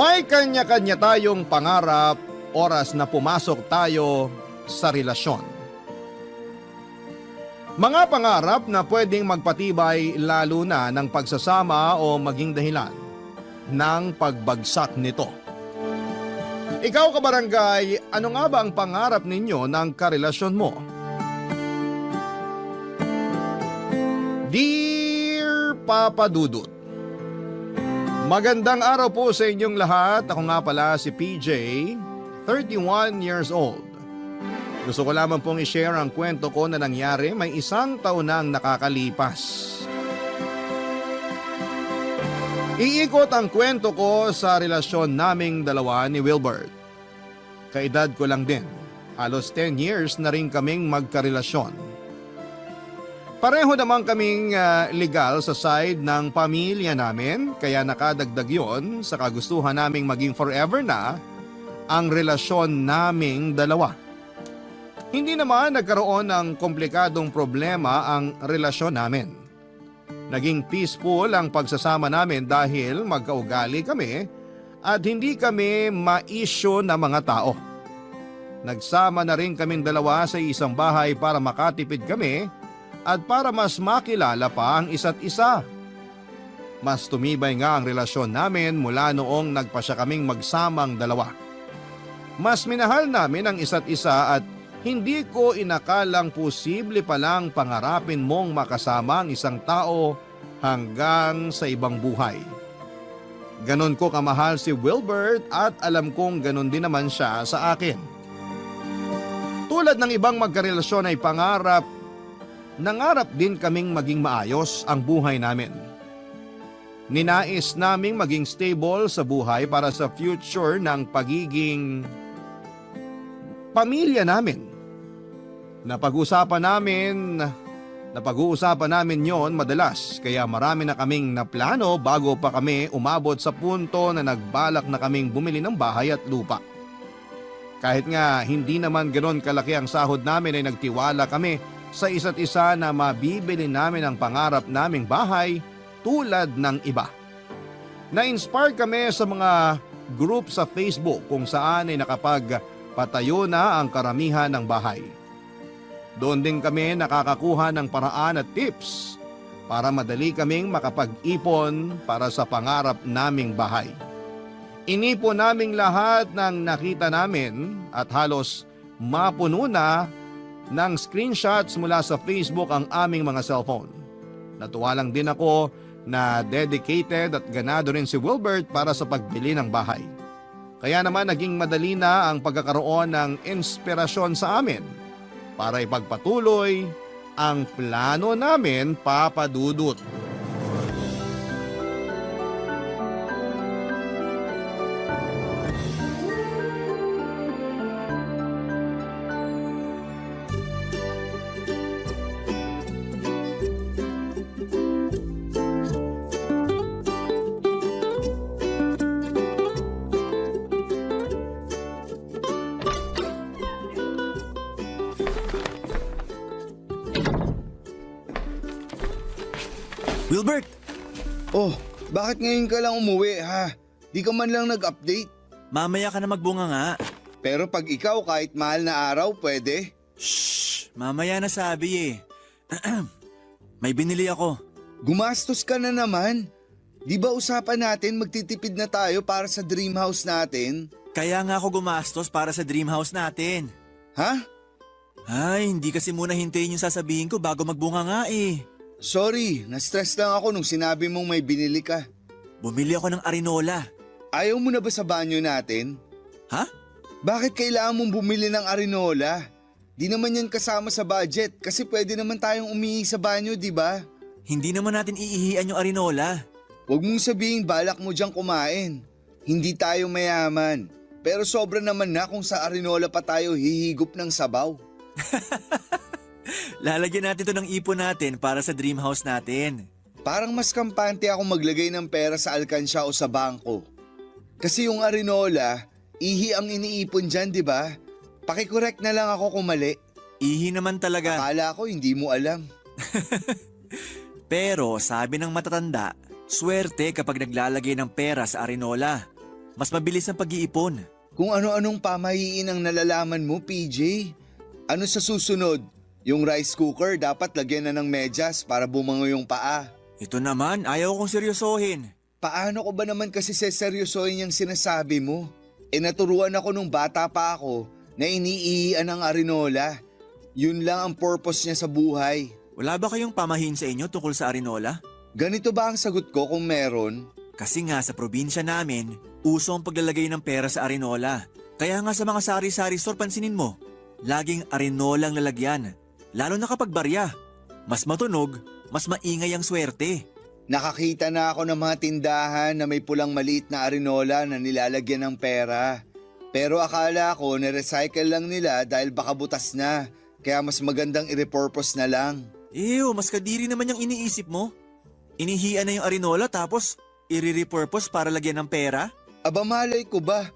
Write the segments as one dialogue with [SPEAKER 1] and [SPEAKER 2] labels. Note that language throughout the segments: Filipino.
[SPEAKER 1] May kanya-kanya tayong pangarap oras na pumasok tayo sa relasyon. Mga pangarap na pwedeng magpatibay lalo na ng pagsasama o maging dahilan ng pagbagsak nito. Ikaw kabarangay, ano nga ba ang pangarap ninyo ng karelasyon mo? Dear Papa Dudut, magandang araw po sa inyong lahat. Ako nga pala si PJ, 31 years old. Gusto ko lamang pong i-share ang kwento ko na nangyari may 1 taon nang nakakalipas. Iikot ang kwento ko sa relasyon naming dalawa ni Wilbert. Kaedad ko lang din, halos 10 years na rin kaming magkarelasyon. Pareho naman kaming legal sa side ng pamilya namin, kaya nakadagdag yon sa kagustuhan naming maging forever na ang relasyon naming dalawa. Hindi naman nagkaroon ng komplikadong problema ang relasyon namin. Naging peaceful ang pagsasama namin dahil magkaugali kami at hindi kami ma-issue na mga tao. Nagsama na rin kaming dalawa sa isang bahay para makatipid kami at para mas makilala pa ang isa't isa. Mas tumibay nga ang relasyon namin mula noong nagpasya kaming magsamang dalawa. Mas minahal namin ang isa't isa at hindi ko inakalang posible palang pangarapin mong makasama ang isang tao hanggang sa ibang buhay. Ganon ko kamahal si Wilbert at alam kong ganon din naman siya sa akin. Tulad ng ibang magkarelasyon ay nangarap din kaming maging maayos ang buhay namin. Ninais naming maging stable sa buhay para sa future ng pagiging pamilya namin. Napag-uusapan namin yon madalas kaya marami na kaming naplano bago pa kami umabot sa punto na nagbalak na kaming bumili ng bahay at lupa. Kahit nga hindi naman ganoon kalaki ang sahod namin ay nagtiwala kami sa isa't isa na mabibili namin ang pangarap naming bahay tulad ng iba. Na-inspire kami sa mga group sa Facebook kung saan ay nakapagpatayo na ang karamihan ng bahay. Doon din kami nakakakuha ng paraan at tips para madali kaming makapag-ipon para sa pangarap naming bahay. Inipon naming lahat ng nakita namin at halos mapuno na ng screenshots mula sa Facebook ang aming mga cellphone. Natuwa lang din ako na dedicated at ganado rin si Wilbert para sa pagbili ng bahay. Kaya naman naging madali na ang pagkakaroon ng inspirasyon sa amin para ipagpatuloy ang plano namin, Papa Dudut.
[SPEAKER 2] Wilbert!
[SPEAKER 3] Oh, bakit ngayon ka lang umuwi ha? Di ka man lang nag-update.
[SPEAKER 2] Mamaya ka na magbunga nga.
[SPEAKER 3] Pero pag ikaw kahit mahal na araw, pwede.
[SPEAKER 2] Shhh! Mamaya na sabi eh. May binili ako.
[SPEAKER 3] Gumastos ka na naman. Di ba usapan natin magtitipid na tayo para sa dream house natin?
[SPEAKER 2] Kaya nga ako gumastos para sa dream house natin.
[SPEAKER 3] Ha?
[SPEAKER 2] Ay, hindi kasi muna hintayin yung sasabihin ko bago magbunga nga eh.
[SPEAKER 3] Sorry, na-stress lang ako nung sinabi mong may binili ka.
[SPEAKER 2] Bumili ako ng arinola.
[SPEAKER 3] Ayaw mo na ba sa banyo natin?
[SPEAKER 2] Ha?
[SPEAKER 3] Bakit kailangan mong bumili ng arinola? Di naman yan kasama sa budget kasi pwede naman tayong umihi sa banyo, di ba?
[SPEAKER 2] Hindi naman natin iihian yung arinola.
[SPEAKER 3] Huwag mong sabihin balak mo diyang kumain. Hindi tayo mayaman. Pero sobra naman na kung sa arinola pa tayo hihigop ng sabaw.
[SPEAKER 2] Lalagyan natin to ng ipon natin para sa dream house natin.
[SPEAKER 3] Parang mas kampante ako maglagay ng pera sa alkansya o sa bangko. Kasi yung arinola, ihi ang iniipon dyan, di ba? Pakicorrect na lang ako kung mali.
[SPEAKER 2] Ihi naman talaga.
[SPEAKER 3] Akala ko hindi mo alam.
[SPEAKER 2] Pero sabi ng matatanda, swerte kapag naglalagay ng pera sa arinola. Mas mabilis ang pag-iipon.
[SPEAKER 3] Kung ano-anong pamahiin ang nalalaman mo, PJ. Ano sa susunod? Yung rice cooker dapat lagyan na ng medyas para bumango yung paa.
[SPEAKER 2] Ito naman, ayaw kong seryosohin.
[SPEAKER 3] Paano ko ba naman kasi seseryosohin yung sinasabi mo? Naturuan ako nung bata pa ako na iniihian ng arinola. Yun lang ang purpose niya sa buhay.
[SPEAKER 2] Wala ba kayong pamahiin sa inyo tungkol sa arinola?
[SPEAKER 3] Ganito ba ang sagot ko kung meron?
[SPEAKER 2] Kasi nga sa probinsya namin, uso ang paglalagay ng pera sa arinola. Kaya nga sa mga sari-sari store pansinin mo, laging arinola ang lalagyan. Lalo na kapag barya. Mas matunog, mas maingay ang swerte.
[SPEAKER 3] Nakakita na ako ng mga tindahan na may pulang maliit na arinola na nilalagyan ng pera. Pero akala ko na-recycle lang nila dahil baka butas na. Kaya mas magandang i-repurpose na lang.
[SPEAKER 2] Ew, mas kadiri naman yung iniisip mo. Inihian na yung arinola tapos i-repurpose para lagyan ng pera?
[SPEAKER 3] Aba malay ko ba?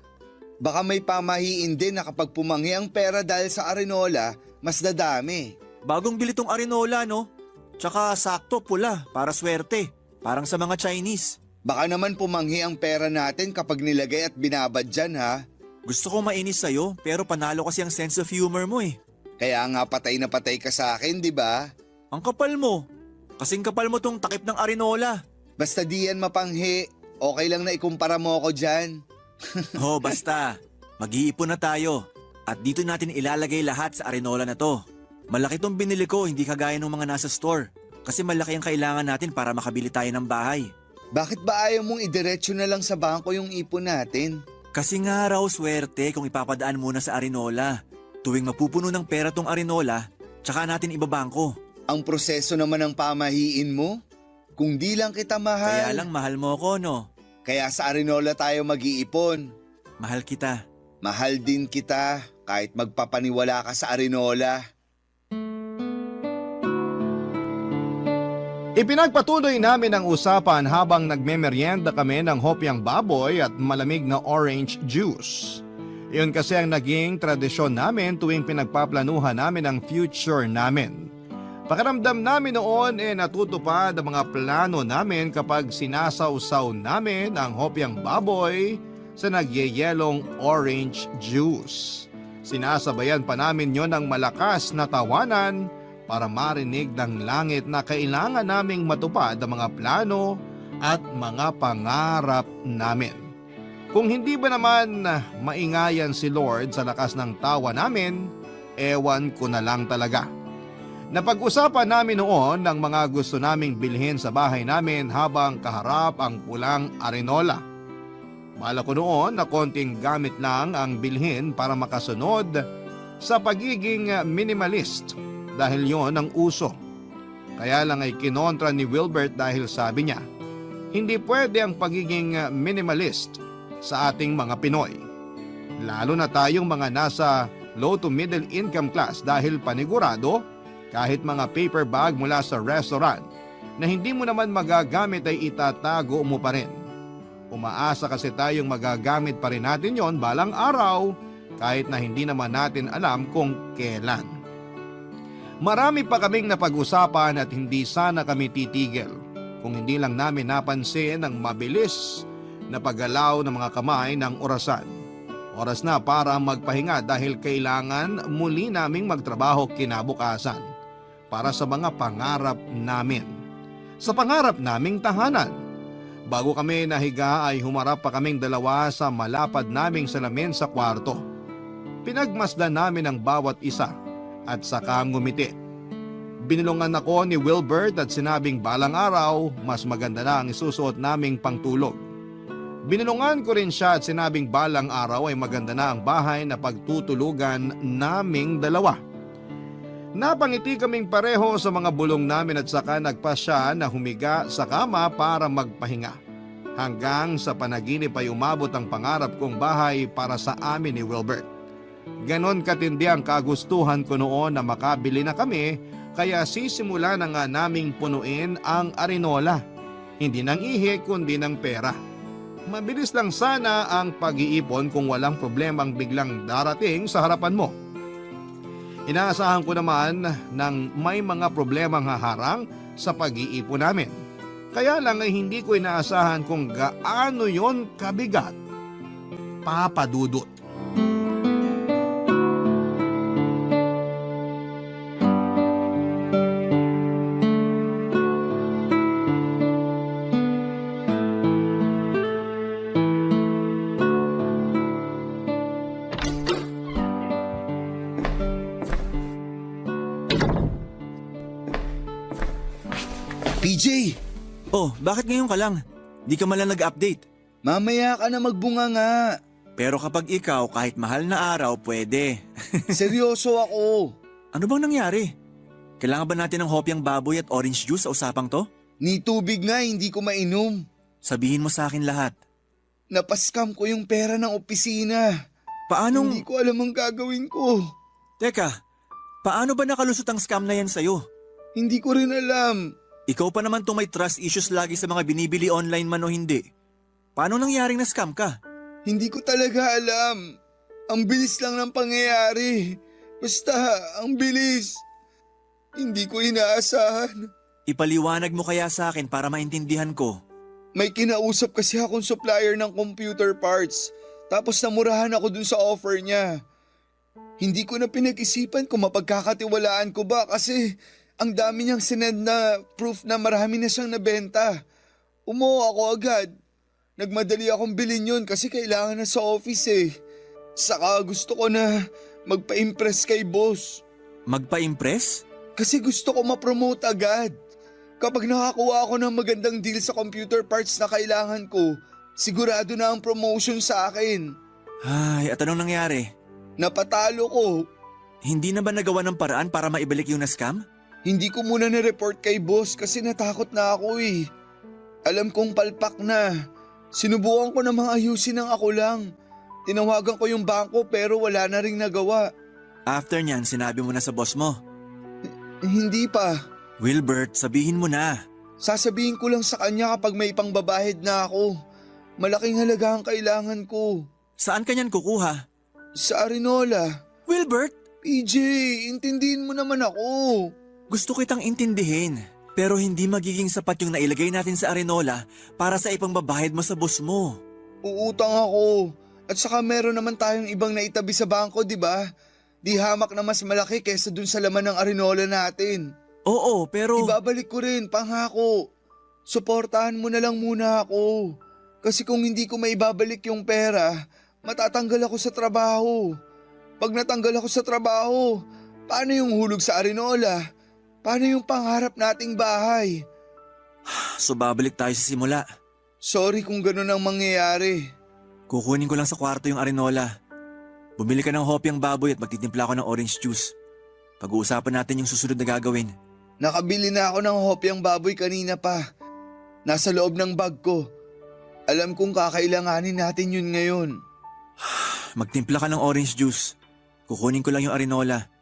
[SPEAKER 3] Baka may pamahiin din na kapag pumanghi ang pera dahil sa arinola, mas dadami.
[SPEAKER 2] Bagong bili tong arinola, no? Tsaka sakto pula para swerte. Parang sa mga Chinese.
[SPEAKER 3] Baka naman pumanghi ang pera natin kapag nilagay at binabad dyan ha.
[SPEAKER 2] Gusto ko mainis sa'yo pero panalo kasi ang sense of humor mo eh.
[SPEAKER 3] Kaya nga patay na patay ka sa akin, di ba?
[SPEAKER 2] Ang kapal mo. Kasing kapal mo tong takip ng arinola.
[SPEAKER 3] Basta di yan mapanghi, okay lang na ikumpara mo ako dyan.
[SPEAKER 2] Oh, basta. Mag-iipon na tayo. At dito natin ilalagay lahat sa arinola na to. Malaki tong binili ko, hindi kagaya ng mga nasa store. Kasi malaki ang kailangan natin para makabili tayo ng bahay.
[SPEAKER 3] Bakit ba ayaw mong idiretso na lang sa bangko yung ipon natin?
[SPEAKER 2] Kasi nga raw swerte kung ipapadaan muna sa arinola. Tuwing mapupuno ng pera tong arinola, tsaka natin ibabangko.
[SPEAKER 3] Ang proseso naman ng pamahiin mo? Kung di lang kita mahal.
[SPEAKER 2] Kaya lang mahal mo ako, no?
[SPEAKER 3] Kaya sa arinola tayo mag-iipon.
[SPEAKER 2] Mahal kita.
[SPEAKER 3] Mahal din kita kahit magpapaniwala ka sa arinola.
[SPEAKER 1] Ipinagpatuloy namin ang usapan habang nagmemeryenda kami ng hopyang baboy at malamig na orange juice. Iyon kasi ang naging tradisyon namin tuwing pinagpaplanuhan namin ang future namin. Pakiramdam namin noon natutupad ang mga plano namin kapag sinasawsaw namin ang hopyang baboy sa nagyeyelong orange juice. Sinasabayan pa namin yon ng malakas na tawanan para marinig ng langit na kailangan naming matupad ang mga plano at mga pangarap namin. Kung hindi ba naman maingayan si Lord sa lakas ng tawa namin, ewan ko na lang talaga. Napag-usapan namin noon ng mga gusto naming bilhin sa bahay namin habang kaharap ang pulang arinola. Bala ko noon na konting gamit lang ang bilhin para makasunod sa pagiging minimalist. Dahil yon ang uso. Kaya lang ay kinontra ni Wilbert dahil sabi niya, hindi pwede ang pagiging minimalist sa ating mga Pinoy. Lalo na tayong mga nasa low to middle income class dahil panigurado kahit mga paper bag mula sa restaurant na hindi mo naman magagamit ay itatago mo pa rin. Umaasa kasi tayong magagamit pa rin natin yon balang araw kahit na hindi naman natin alam kung kailan. Marami pa kaming napag-usapan at hindi sana kami titigil kung hindi lang namin napansin ang mabilis na paggalaw ng mga kamay ng orasan. Oras na para magpahinga dahil kailangan muli naming magtrabaho kinabukasan para sa mga pangarap namin. Sa pangarap naming tahanan. Bago kami nahiga ay humarap pa kaming dalawa sa malapad naming salamin sa kwarto. Pinagmasdan namin ang bawat isa at saka ngumiti. Binulungan ako ni Wilbert at sinabing balang araw, mas maganda na ang isusuot naming pangtulog. Binulungan ko rin siya at sinabing balang araw ay maganda na ang bahay na pagtutulugan naming dalawa. Napangiti kaming pareho sa mga bulong namin at saka nagpasya na humiga sa kama para magpahinga. Hanggang sa panaginip ay umabot ang pangarap kong bahay para sa amin ni Wilbert. Ganon katindi ang kagustuhan ko noon na makabili na kami kaya sisimula na nga naming punuin ang arinola. Hindi ng ihi kundi ng pera. Mabilis lang sana ang pag-iipon kung walang problemang biglang darating sa harapan mo. Inaasahan ko naman ng may mga problemang haharang sa pag-iipon namin. Kaya lang ay hindi ko inaasahan kung gaano yon kabigat. Papa Dudut.
[SPEAKER 3] PJ,
[SPEAKER 2] Oh, bakit ngayon ka lang? Di ka malang nag-update.
[SPEAKER 3] mamaya ka na magbunga nga.
[SPEAKER 2] Pero kapag ikaw, kahit mahal na araw, pwede.
[SPEAKER 3] Seryoso ako.
[SPEAKER 2] Ano bang nangyari? Kailangan ba natin ng hopyang baboy at orange juice sa usapang to?
[SPEAKER 3] Ni tubig nga hindi ko mainom.
[SPEAKER 2] Sabihin mo sa akin lahat.
[SPEAKER 3] Napaskam ko yung pera ng opisina.
[SPEAKER 2] Paanong...
[SPEAKER 3] Hindi ko alam ang gagawin ko.
[SPEAKER 2] Teka, paano ba nakalusot ang scam na yan sa'yo?
[SPEAKER 3] Hindi ko rin alam.
[SPEAKER 2] Ikaw pa naman may trust issues lagi sa mga binibili online man o hindi. Paano nangyaring na scam ka?
[SPEAKER 3] Hindi ko talaga alam. Ang bilis lang ng pangyayari. Basta, ang bilis. Hindi ko inaasahan.
[SPEAKER 2] Ipaliwanag mo kaya sa akin para maintindihan ko.
[SPEAKER 3] May kinausap kasi akong supplier ng computer parts. Tapos namurahan ako dun sa offer niya. Hindi ko na pinag-isipan kung mapagkakatiwalaan ko ba kasi ang dami niyang sinend na proof na marami na siyang nabenta. Umuo ako agad. Nagmadali akong bilhin yun kasi kailangan na sa office eh. Saka gusto ko na magpa-impress kay boss.
[SPEAKER 2] Magpa-impress?
[SPEAKER 3] Kasi gusto ko ma-promote agad. Kapag nakakuha ako ng magandang deal sa computer parts na kailangan ko, sigurado na ang promotion sa akin.
[SPEAKER 2] Ay, at anong nangyari?
[SPEAKER 3] Napatalo ko.
[SPEAKER 2] Hindi na ba nagawa ng paraan para maibalik yung na-scam?
[SPEAKER 3] Hindi ko muna na-report kay boss kasi natakot na ako eh. Alam kong palpak na. Sinubukan ko namang ayusin ng ako lang. Tinawagan ko yung bangko pero wala na ring nagawa.
[SPEAKER 2] After nyan, sinabi mo na sa boss mo.
[SPEAKER 3] Hindi pa.
[SPEAKER 2] Wilbert, sabihin mo na.
[SPEAKER 3] Sasabihin ko lang sa kanya kapag may pangbabahid na ako. Malaking halaga ang kailangan ko.
[SPEAKER 2] Saan ka nyan kukuha?
[SPEAKER 3] Sa Arinola.
[SPEAKER 2] Wilbert,
[SPEAKER 3] PJ, intindihin mo naman ako.
[SPEAKER 2] gusto kitang intindihin. Pero hindi magiging sapat yung nailagay natin sa Arenola para sa ipangbabahid mo sa boss mo.
[SPEAKER 3] Uutang ako. At saka meron naman tayong ibang naitabi sa bangko, di ba? Di hamak na mas malaki kesa dun sa laman ng Arinola natin.
[SPEAKER 2] Oo, pero...
[SPEAKER 3] Ibabalik ko rin, pangako. Suportahan mo na lang muna ako. Kasi kung hindi ko maibabalik yung pera, matatanggal ako sa trabaho. Pag natanggal ako sa trabaho, paano yung hulog sa Arinola? Paano yung pangarap nating bahay?
[SPEAKER 2] So babalik tayo sa simula.
[SPEAKER 3] Sorry kung ganun ang mangyayari.
[SPEAKER 2] Kukunin ko lang sa kwarto yung Arenola. Bumili ka ng hopyang baboy at magtitimpla ako ng orange juice. Pag-uusapan natin yung susunod na gagawin.
[SPEAKER 3] Nakabili na ako ng hopyang baboy kanina pa. Nasa loob ng bag ko. Alam kong kakailanganin natin yun ngayon.
[SPEAKER 2] Magtimpla ka ng orange juice. Kukunin ko lang yung Arenola.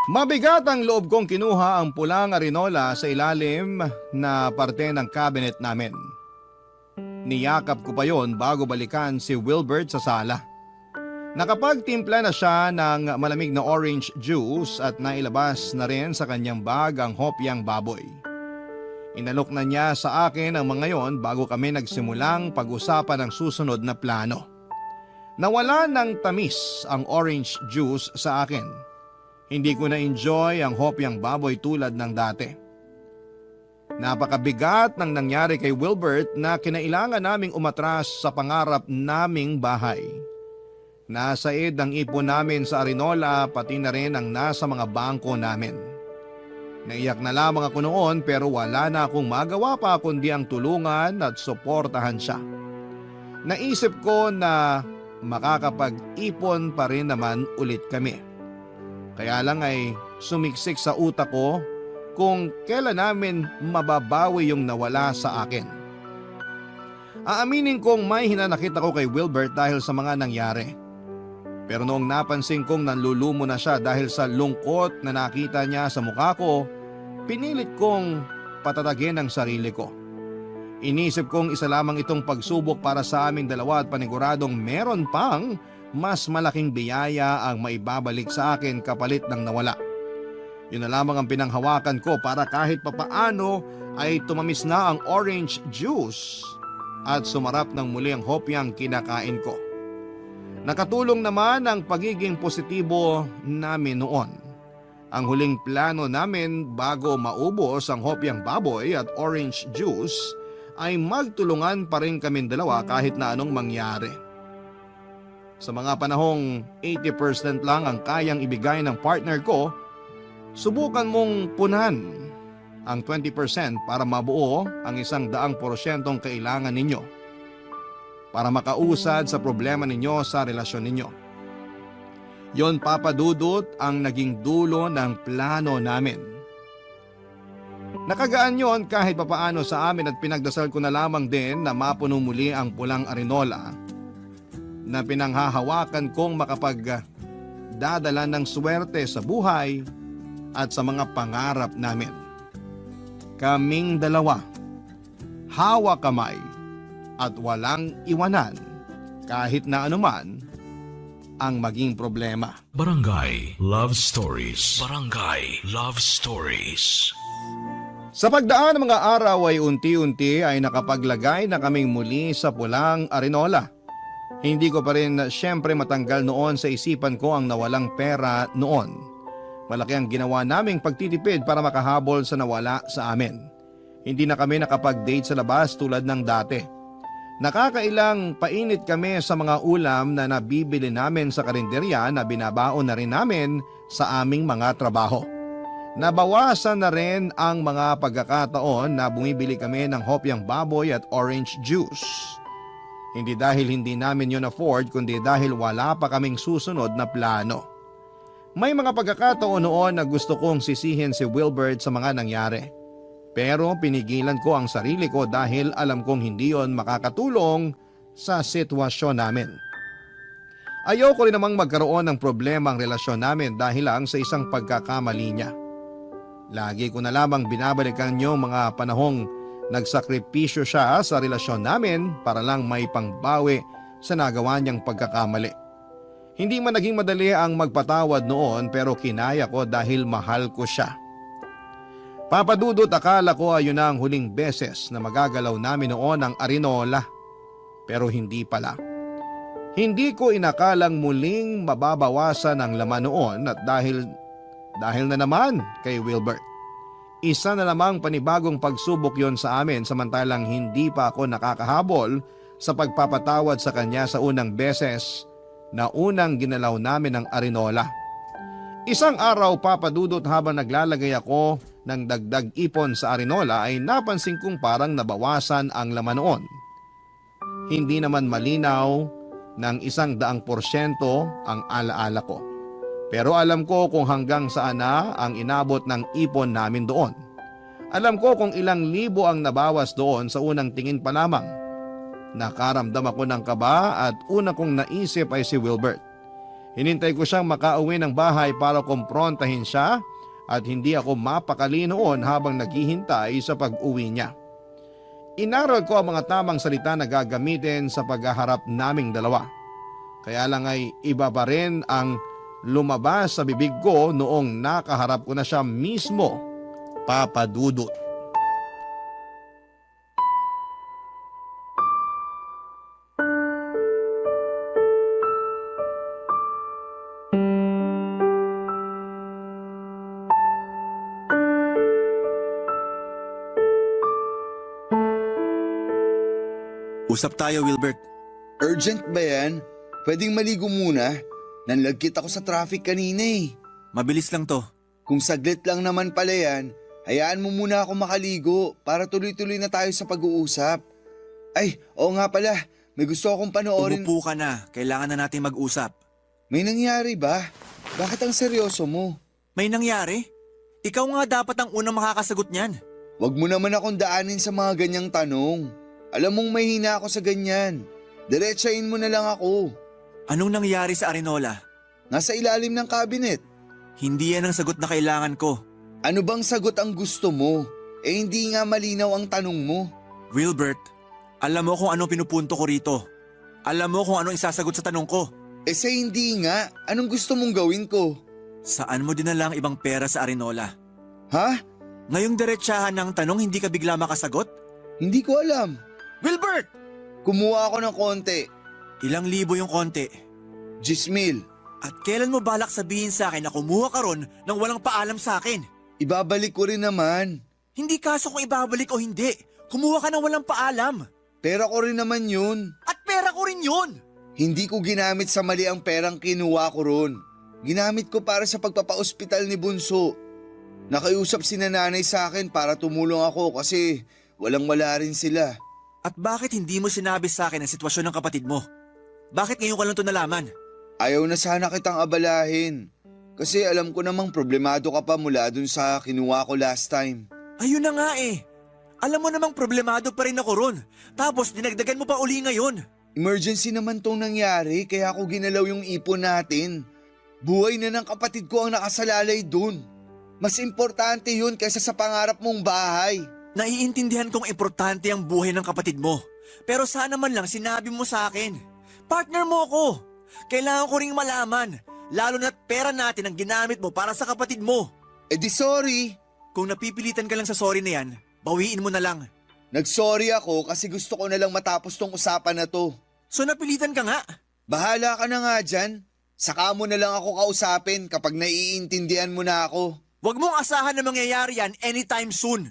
[SPEAKER 1] Mabigat ang loob kong kinuha ang pulang Arinola sa ilalim na parte ng cabinet namin. Niyakap ko pa yon bago balikan si Wilbert sa sala. Nakapagtimpla na siya ng malamig na orange juice at nailabas na rin sa kanyang bag ang hopyang baboy. Inalok na niya sa akin ang mga yon bago kami nagsimulang pag-usapan ang susunod na plano. Nawala ng tamis ang orange juice sa akin. Hindi ko na-enjoy ang hopyang baboy tulad ng dati. Napakabigat ng nangyari kay Wilbert na kinailangan naming umatras sa pangarap naming bahay. Nasaid ang ipon namin sa Arinola pati na rin ang nasa mga bangko namin. Naiyak na lamang ako noon pero wala na akong magawa pa kundi ang tulungan at suportahan siya. Naisip ko na makakapag-ipon pa rin naman ulit kami. Kaya lang ay sumiksik sa utak ko kung kailan namin mababawi yung nawala sa akin. Aaminin kong may hinanakit ako kay Wilbert dahil sa mga nangyari. Pero noong napansin kong nanlulumo na siya dahil sa lungkot na nakita niya sa mukha ko, pinilit kong patatagin ang sarili ko. Inisip kong isa lamang itong pagsubok para sa aming dalawa at paniguradong meron pang mas malaking biyaya ang maibabalik sa akin kapalit ng nawala. Yun na lamang ang pinanghawakan ko para kahit papaano ay tumamis na ang orange juice at sumarap ng muli ang hopyang kinakain ko. Nakatulong naman ang pagiging positibo namin noon. Ang huling plano namin bago maubos ang hopyang baboy at orange juice ay magtulungan pa rin kaming dalawa kahit na anong mangyari. Sa mga panahong 80% lang ang kayang ibigay ng partner ko, subukan mong punan ang 20% para mabuo ang 100% kailangan ninyo para makausad sa problema ninyo sa relasyon ninyo. Yon, Papa Dudut, ang naging dulo ng plano namin. Nakagaan yon kahit papaano sa amin at pinagdasal ko na lamang din na mapuno muli ang pulang arinola na pinanghahawakan kong makapagdadala ng swerte sa buhay at sa mga pangarap namin. Kaming dalawa, hawak kamay at walang iwanan kahit na anuman ang maging problema.
[SPEAKER 4] Barangay Love Stories. Barangay Love Stories.
[SPEAKER 1] Sa pagdaan ng mga araw ay unti-unti ay nakapaglagay na kaming muli sa pulang arinola. Hindi ko pa rin siyempre matanggal noon sa isipan ko ang nawalang pera noon. Malaki ang ginawa naming pagtitipid para makahabol sa nawala sa amin. Hindi na kami nakapag-date sa labas tulad ng dati. Nakakailang painit kami sa mga ulam na nabibili namin sa karinderya na binabaon na rin namin sa aming mga trabaho. Nabawasan na rin ang mga pagkakataon na bumibili kami ng hopyang baboy at orange juice. Hindi dahil hindi namin yun afford kundi dahil wala pa kaming susunod na plano. May mga pagkakataon noon na gusto kong sisihin si Wilbert sa mga nangyari. Pero pinigilan ko ang sarili ko dahil alam kong hindi yon makakatulong sa sitwasyon namin. Ayoko rin namang magkaroon ng problema ang relasyon namin dahil lang sa isang pagkakamali niya. Lagi ko na lamang binabalikan yung mga panahong nagsakripisyo siya sa relasyon namin para lang may pangbawi sa nagawa niyang pagkakamali. Hindi man naging madali ang magpatawad noon pero kinaya ko dahil mahal ko siya. Papa Dudut, akala ko ayun na ang huling beses na magagalaw namin noon ang arinola. Pero hindi pala. Hindi ko inakalang muling mababawasan ang laman noon at dahil na naman kay Wilbert. Isa na namang panibagong pagsubok yon sa amin samantalang hindi pa ako nakakahabol sa pagpapatawad sa kanya sa unang beses na unang ginalaw namin ang arinola. Isang araw, Papa Dudut, habang naglalagay ako ng dagdag ipon sa arinola ay napansin kong parang nabawasan ang laman noon. Hindi naman malinaw ng 100% ang alaala ko. Pero alam ko kung hanggang saan na ang inabot ng ipon namin doon. Alam ko kung ilang libo ang nabawas doon sa unang tingin pa lamang. Nakaramdam ako ng kaba at una kong naisip ay si Wilbert. Hinintay ko siyang makauwi ng bahay para kumprontahin siya at hindi ako mapakali noon habang naghihintay sa pag-uwi niya. Inaral ko ang mga tamang salita na gagamitin sa paghaharap naming dalawa. Kaya lang ay iba pa rin ang lumabas sa bibig ko noong nakaharap ko na siya mismo, Papa Dudut.
[SPEAKER 2] Usap tayo, Wilbert.
[SPEAKER 3] Urgent ba yan? Pwedeng maligo muna? Nanlagkit ako sa traffic kanina eh.
[SPEAKER 2] Mabilis lang to.
[SPEAKER 3] Kung saglit lang naman pala yan, hayaan mo muna ako makaligo para tuloy-tuloy na tayo sa pag-uusap. Ay, oo nga pala, may gusto akong panoorin.
[SPEAKER 2] Umupo ka na. Kailangan na natin mag-usap.
[SPEAKER 3] May nangyari ba? Bakit ang seryoso mo?
[SPEAKER 2] May nangyari? Ikaw nga dapat ang unang makakasagot niyan.
[SPEAKER 3] Huwag mo naman akong daanin sa mga ganyang tanong. Alam mong mahina ako sa ganyan. Diretsahin mo na lang ako.
[SPEAKER 2] Anong nangyari sa arinola?
[SPEAKER 3] Nasa ilalim ng cabinet.
[SPEAKER 2] Hindi yan ang sagot na kailangan ko.
[SPEAKER 3] Ano bang sagot ang gusto mo? Eh hindi nga malinaw ang tanong mo.
[SPEAKER 2] Wilbert, alam mo kung anong pinupunto ko rito. Alam mo kung anong isasagot sa tanong ko.
[SPEAKER 3] Eh sa hindi nga, anong gusto mong gawin ko?
[SPEAKER 2] Saan mo dinala ang ibang pera sa arinola?
[SPEAKER 3] Ha?
[SPEAKER 2] Ngayong diretsahan ng tanong hindi ka bigla makasagot?
[SPEAKER 3] Hindi ko alam.
[SPEAKER 2] Wilbert!
[SPEAKER 3] Kumuha ako ng konti.
[SPEAKER 2] Ilang libo yung konti?
[SPEAKER 3] 10,000.
[SPEAKER 2] At kailan mo balak sabihin sa akin na kumuha ka ron nang walang paalam sa akin?
[SPEAKER 3] Ibabalik ko rin naman.
[SPEAKER 2] Hindi kaso kung ibabalik o hindi. Kumuha ka nang walang paalam.
[SPEAKER 3] Pera ko rin naman yun.
[SPEAKER 2] At pera ko rin yun.
[SPEAKER 3] Hindi ko ginamit sa mali ang perang kinuha ko ron. Ginamit ko para sa pagpapa-ospital ni Bunso. Nakiusap si nanay sa akin para tumulong ako kasi walang-wala rin sila.
[SPEAKER 2] At bakit hindi mo sinabi sa akin ang sitwasyon ng kapatid mo? Bakit ngayon ka lang ito nalaman?
[SPEAKER 3] Ayaw na sana kitang abalahin. Kasi alam ko namang problemado ka pa mula dun sa kinuha ko last time.
[SPEAKER 2] Ayun na nga eh. Alam mo namang problemado pa rin ako ron. Tapos dinagdagan mo pa uli ngayon.
[SPEAKER 3] Emergency naman tong nangyari kaya ako ginalaw yung ipon natin. Buhay na ng kapatid ko ang nakasalalay dun. Mas importante yun kaysa sa pangarap mong bahay.
[SPEAKER 2] Naiintindihan kong importante ang buhay ng kapatid mo. Pero sana man lang sinabi mo sa akin. Partner mo ako. Kailangan ko ring malaman. Lalo na't pera natin ang ginamit mo para sa kapatid mo.
[SPEAKER 3] Eh di sorry.
[SPEAKER 2] Kung napipilitan ka lang sa sorry na yan, bawiin mo na lang.
[SPEAKER 3] Nagsorry ako kasi gusto ko na lang matapos tong usapan na to.
[SPEAKER 2] So napilitan ka nga.
[SPEAKER 3] Bahala ka na nga dyan. Saka mo na lang ako kausapin kapag naiintindihan mo na ako.
[SPEAKER 2] Huwag mong asahan na mangyayari yan anytime soon.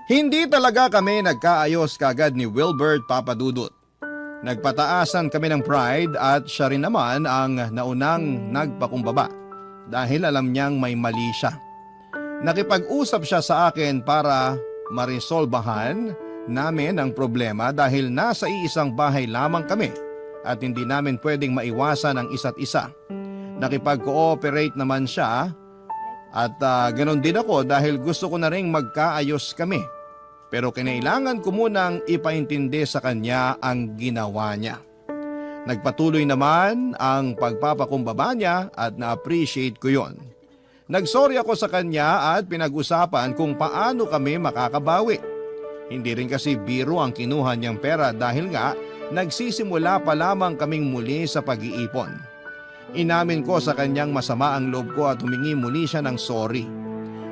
[SPEAKER 1] Hindi talaga kami nagkaayos kagad ni Wilbert Papadudut. Nagpataasan kami ng pride at siya rin naman ang naunang nagpakumbaba dahil alam niyang may mali siya. Nakipag-usap siya sa akin para maresolbahan namin ang problema dahil nasa iisang bahay lamang kami at hindi namin pwedeng maiwasan ang isa't isa. Nakipag-cooperate naman siya at ganon din ako dahil gusto ko na ring magkaayos kami. Pero kinailangan ko munang ipaintindi sa kanya ang ginawa niya. Nagpatuloy naman ang pagpapakumbaba niya at na-appreciate ko yon. Nagsorry ako sa kanya at pinag-usapan kung paano kami makakabawi. Hindi rin kasi biro ang kinuha niyang pera dahil nga nagsisimula pa lamang kaming muli sa pag-iipon. Inamin ko sa kanyang masama ang loob ko at humingi muli siya ng sorry.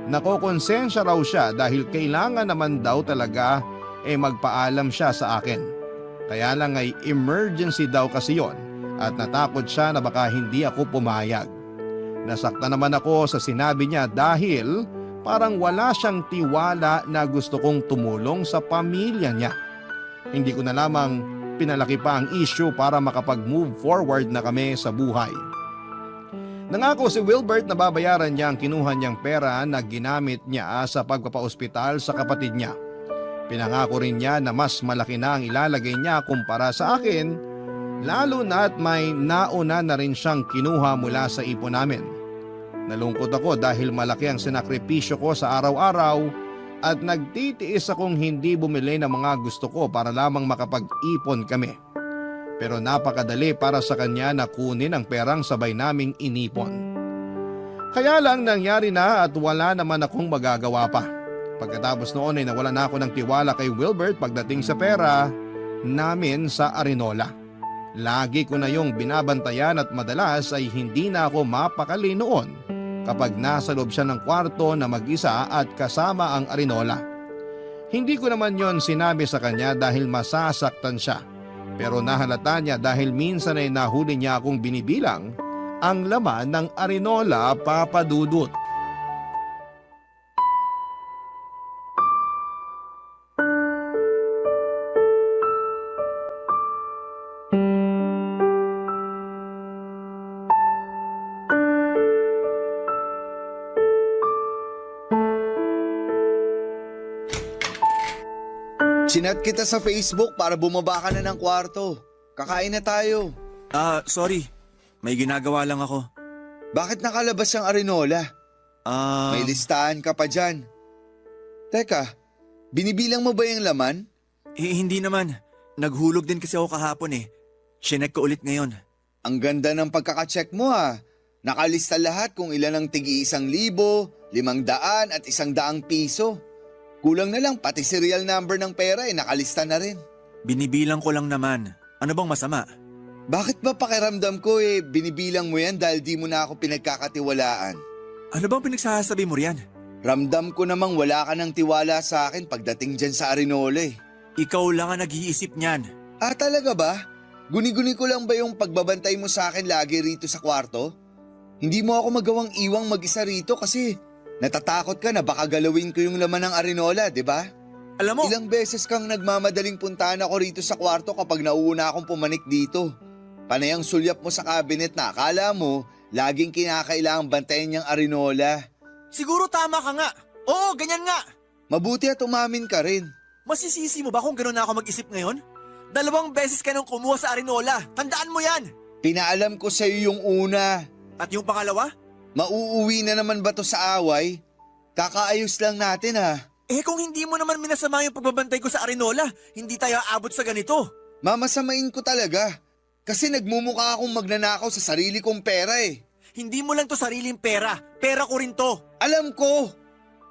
[SPEAKER 1] Nakokonsensya raw siya dahil kailangan naman daw talaga magpaalam siya sa akin. Kaya lang ay emergency daw kasi yon at natakot siya na baka hindi ako pumayag. Nasaktan naman ako sa sinabi niya dahil parang wala siyang tiwala na gusto kong tumulong sa pamilya niya. Hindi ko na lamang pinalaki pa ang issue para makapag-move forward na kami sa buhay. Nangako si Wilbert na babayaran niya ang kinuha niyang pera na ginamit niya sa pagpapaospital sa kapatid niya. Pinangako rin niya na mas malaki na ang ilalagay niya kumpara sa akin, lalo na at may nauna na rin siyang kinuha mula sa ipon namin. Nalungkot ako dahil malaki ang sinakripisyo ko sa araw-araw at nagtitiis akong hindi bumili ng mga gusto ko para lamang makapag-ipon kami. Pero napakadali para sa kanya na kunin ang perang sabay naming inipon. Kaya lang nangyari na at wala naman akong magagawa pa. Pagkatapos noon ay nawala na ako ng tiwala kay Wilbert pagdating sa pera namin sa Arinola. Lagi ko na yung binabantayan at madalas ay hindi na ako mapakali noon kapag nasa loob siya ng kwarto na mag-isa at kasama ang Arinola. Hindi ko naman yon sinabi sa kanya dahil masasaktan siya. Pero nahalata niya dahil minsan ay nahuli niya akong binibilang ang laman ng Arinola, Papadudut.
[SPEAKER 3] Chinat kita sa Facebook para bumaba ka na ng kwarto. Kakain na tayo.
[SPEAKER 2] Sorry. May ginagawa lang ako.
[SPEAKER 3] Bakit nakalabas ang Arinola? May listahan ka pa dyan. Teka, binibilang mo ba yung laman?
[SPEAKER 2] Hindi naman. Naghulog din kasi ako kahapon eh. Chinek ko ulit ngayon.
[SPEAKER 3] Ang ganda ng pagkakacheck mo ha. Nakalista lahat kung ilan ang tigi 1,000, 500 at 100 piso. Kulang na lang pati serial number ng pera nakalista na rin.
[SPEAKER 2] Binibilang ko lang naman. Ano bang masama?
[SPEAKER 3] Bakit ba pakiramdam ko binibilang mo yan dahil di mo na ako pinagkakatiwalaan?
[SPEAKER 2] Ano bang pinagsasabi mo riyan?
[SPEAKER 3] Ramdam ko namang wala ka ng tiwala sa akin pagdating dyan sa Arinola .
[SPEAKER 2] Ikaw lang ang nag-iisip niyan.
[SPEAKER 3] Ah, talaga ba? Guni-guni ko lang ba yung pagbabantay mo sa akin lagi rito sa kwarto? Hindi mo ako magawang iwang mag-isa rito kasi natatakot ka na baka galawin ko yung laman ng Arinola, di ba?
[SPEAKER 2] Alam mo,
[SPEAKER 3] Ilang beses kang nagmamadaling puntahan ako rito sa kwarto kapag nauuna akong pumanik dito. Panay ang sulyap mo sa cabinet na akala mo laging kinakailangang bantayan niyang Arinola.
[SPEAKER 2] siguro tama ka nga. Oo, ganyan nga.
[SPEAKER 3] Mabuti at umamin ka rin.
[SPEAKER 2] Masisisi mo ba kung gano'n na ako mag-isip ngayon? 2 beses ka nang kumuha sa Arinola. Tandaan mo yan.
[SPEAKER 3] Pinaalam ko sa iyo yung una.
[SPEAKER 2] At yung pangalawa?
[SPEAKER 3] Mauuwi na naman ba to sa away? Kakaayos lang natin ha.
[SPEAKER 2] Eh kung hindi mo naman minasama yung pagbabantay ko sa Arinola, hindi tayo aabot sa ganito.
[SPEAKER 3] Mamasamain ko talaga. Kasi nagmumukha akong magnanakaw sa sarili kong pera eh.
[SPEAKER 2] Hindi mo lang to sariling pera. Pera ko rin to.
[SPEAKER 3] Alam ko.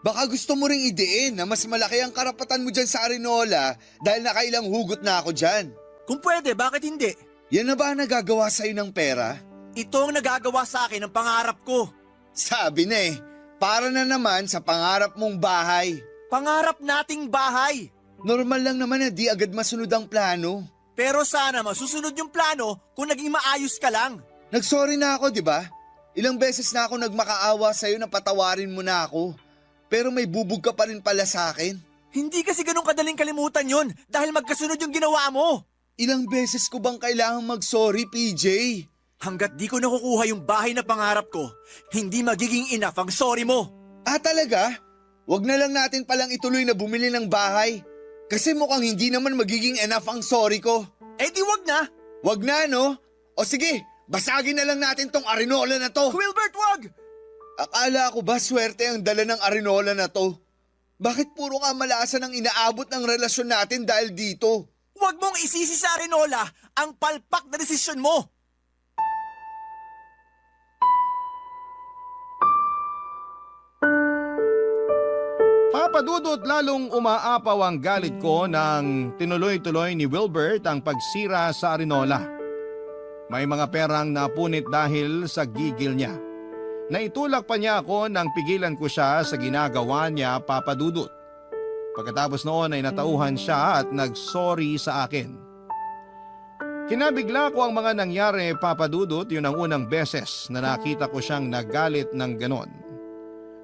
[SPEAKER 3] Baka gusto mo ring idein na mas malaki ang karapatan mo dyan sa Arinola dahil nakailang hugot na ako dyan.
[SPEAKER 2] Kung pwede, bakit hindi?
[SPEAKER 3] Yan na ba ang nagagawa sa'yo ng pera?
[SPEAKER 2] Ito ang nagagawa sa akin ng pangarap ko.
[SPEAKER 3] Sabi na eh, para na naman sa pangarap mong bahay.
[SPEAKER 2] Pangarap nating bahay.
[SPEAKER 3] Normal lang naman na di agad masunod ang plano.
[SPEAKER 2] Pero sana masusunod yung plano kung naging maayos ka lang.
[SPEAKER 3] Nagsorry na ako, di ba? Ilang beses na ako nagmakaawa sa'yo na patawarin mo na ako. Pero may bubog ka pa rin pala sa akin.
[SPEAKER 2] Hindi kasi ganun kadaling kalimutan yon dahil magkasunod yung ginawa mo.
[SPEAKER 3] Ilang beses ko bang kailangang mag-sorry, PJ?
[SPEAKER 2] Hanggat di ko nakukuha yung bahay na pangarap ko, hindi magiging enough ang sorry mo.
[SPEAKER 3] Ah, talaga? Wag na lang natin palang ituloy na bumili ng bahay. Kasi mukhang hindi naman magiging enough ang sorry ko.
[SPEAKER 2] Eh di wag na.
[SPEAKER 3] Wag na, no? O sige, basagin na lang natin tong Arinola na to.
[SPEAKER 2] Wilbert, wag!
[SPEAKER 3] Akala ko ba swerte ang dala ng Arinola na to? Bakit puro kamalasan ang inaabot ng relasyon natin dahil dito?
[SPEAKER 2] Wag mong isisi sa Arinola ang palpak na desisyon mo.
[SPEAKER 1] Papadudot lalong umaapaw ang galit ko nang tinuloy-tuloy ni Wilbert ang pagsira sa Arinola. May mga perang napunit dahil sa gigil niya. Naitulak pa niya ako nang pigilan ko siya sa ginagawa niya, Papadudot. Pagkatapos noon ay natauhan siya at nagsorry sa akin. Kinabigla ko ang mga nangyari, Papadudot, yun ang unang beses na nakita ko siyang nagalit ng ganon.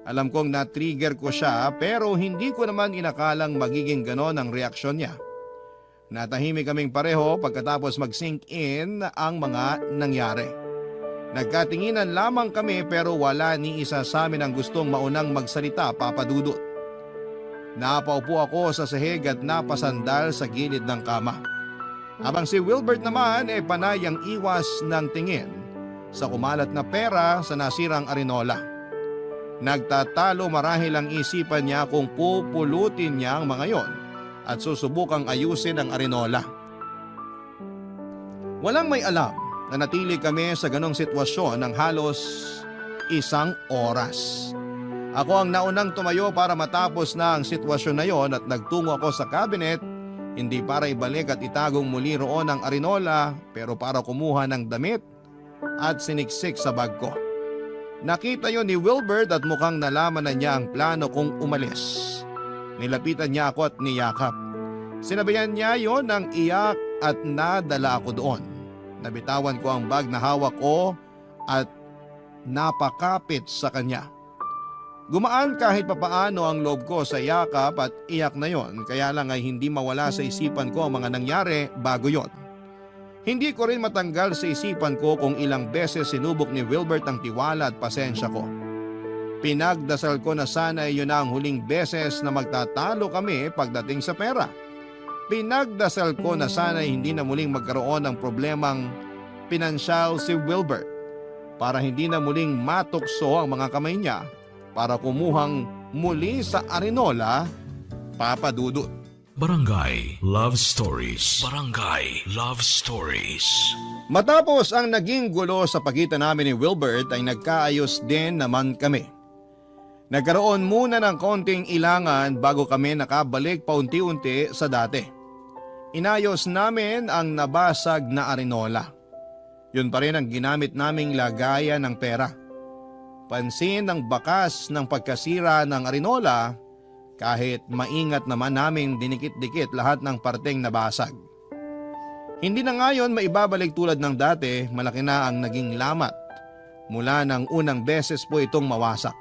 [SPEAKER 1] Alam kong na-trigger ko siya pero hindi ko naman inakalang magiging ganon ang reaksyon niya. Natahimik kaming pareho pagkatapos mag-sink in ang mga nangyari. Nagkatinginan lamang kami pero wala ni isa sa amin ang gustong maunang magsalita, Papadudot. Napaupo ako sa sahig at napasandal sa gilid ng kama. Habang si Wilbert naman ay panayang iwas ng tingin sa kumalat na pera sa nasirang Arinola. Nagtatalo marahil ang isipan niya kung pupulutin niya ang mga yon at susubukang ayusin ang Arinola. Walang may alam na natili kami sa ganong sitwasyon ng halos 1 oras. Ako ang naunang tumayo para matapos na ang sitwasyon na yon at nagtungo ako sa cabinet, hindi para ibalik at itagong muli roon ang Arinola pero para kumuha ng damit at siniksik sa bag ko. Nakita yon ni Wilbert at mukhang nalaman na niya ang plano kong umalis. Nilapitan niya ako at niyakap. Sinabayan niya yon ng iyak at nadala ako doon. Nabitawan ko ang bag na hawak ko at napakapit sa kanya. Gumaan kahit papaano ang loob ko sa yakap at iyak na yon, kaya lang ay hindi mawala sa isipan ko ang mga nangyari bago yon. Hindi ko rin matanggal sa isipan ko kung ilang beses sinubok ni Wilbert ang tiwala at pasensya ko. Pinagdasal ko na sana iyon na ang huling beses na magtatalo kami pagdating sa pera. Pinagdasal ko na sana hindi na muling magkaroon ng problemang pinansyal si Wilbert para hindi na muling matukso ang mga kamay niya para kumuhang muli sa Arinola, Papadudot.
[SPEAKER 4] Barangay Love Stories. Barangay Love Stories.
[SPEAKER 1] Matapos ang naging gulo sa pagitan namin ni Wilbert ay nagkaayos din naman kami. Nagkaroon muna ng konting ilangan bago kami nakabalik paunti-unti sa dati. Inayos namin ang nabasag na Arinola. Yun pa rin ang ginamit naming lagayan ng pera. Pansin ang bakas ng pagkasira ng Arinola kahit maingat naman namin dinikit-dikit lahat ng parteng nabasag. Hindi na ngayon maibabalik tulad ng dati, malaki na ang naging lamat mula ng unang beses po itong mawasak.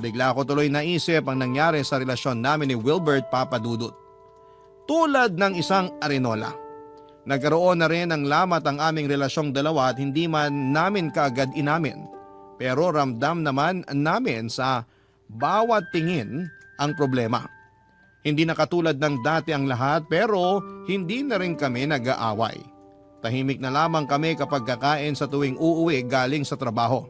[SPEAKER 1] Bigla ko tuloy naisip ang nangyari sa relasyon namin ni Wilbert Papadudut. Tulad ng isang arenola, nagkaroon na rin ng lamat ang aming relasyong dalawa at hindi man namin kaagad inamin. Pero ramdam naman namin sa bawat tingin ang problema. Hindi na katulad ng dati ang lahat pero hindi na rin kami nag-aaway. Tahimik na lamang kami kapag kakain sa tuwing uuwi galing sa trabaho.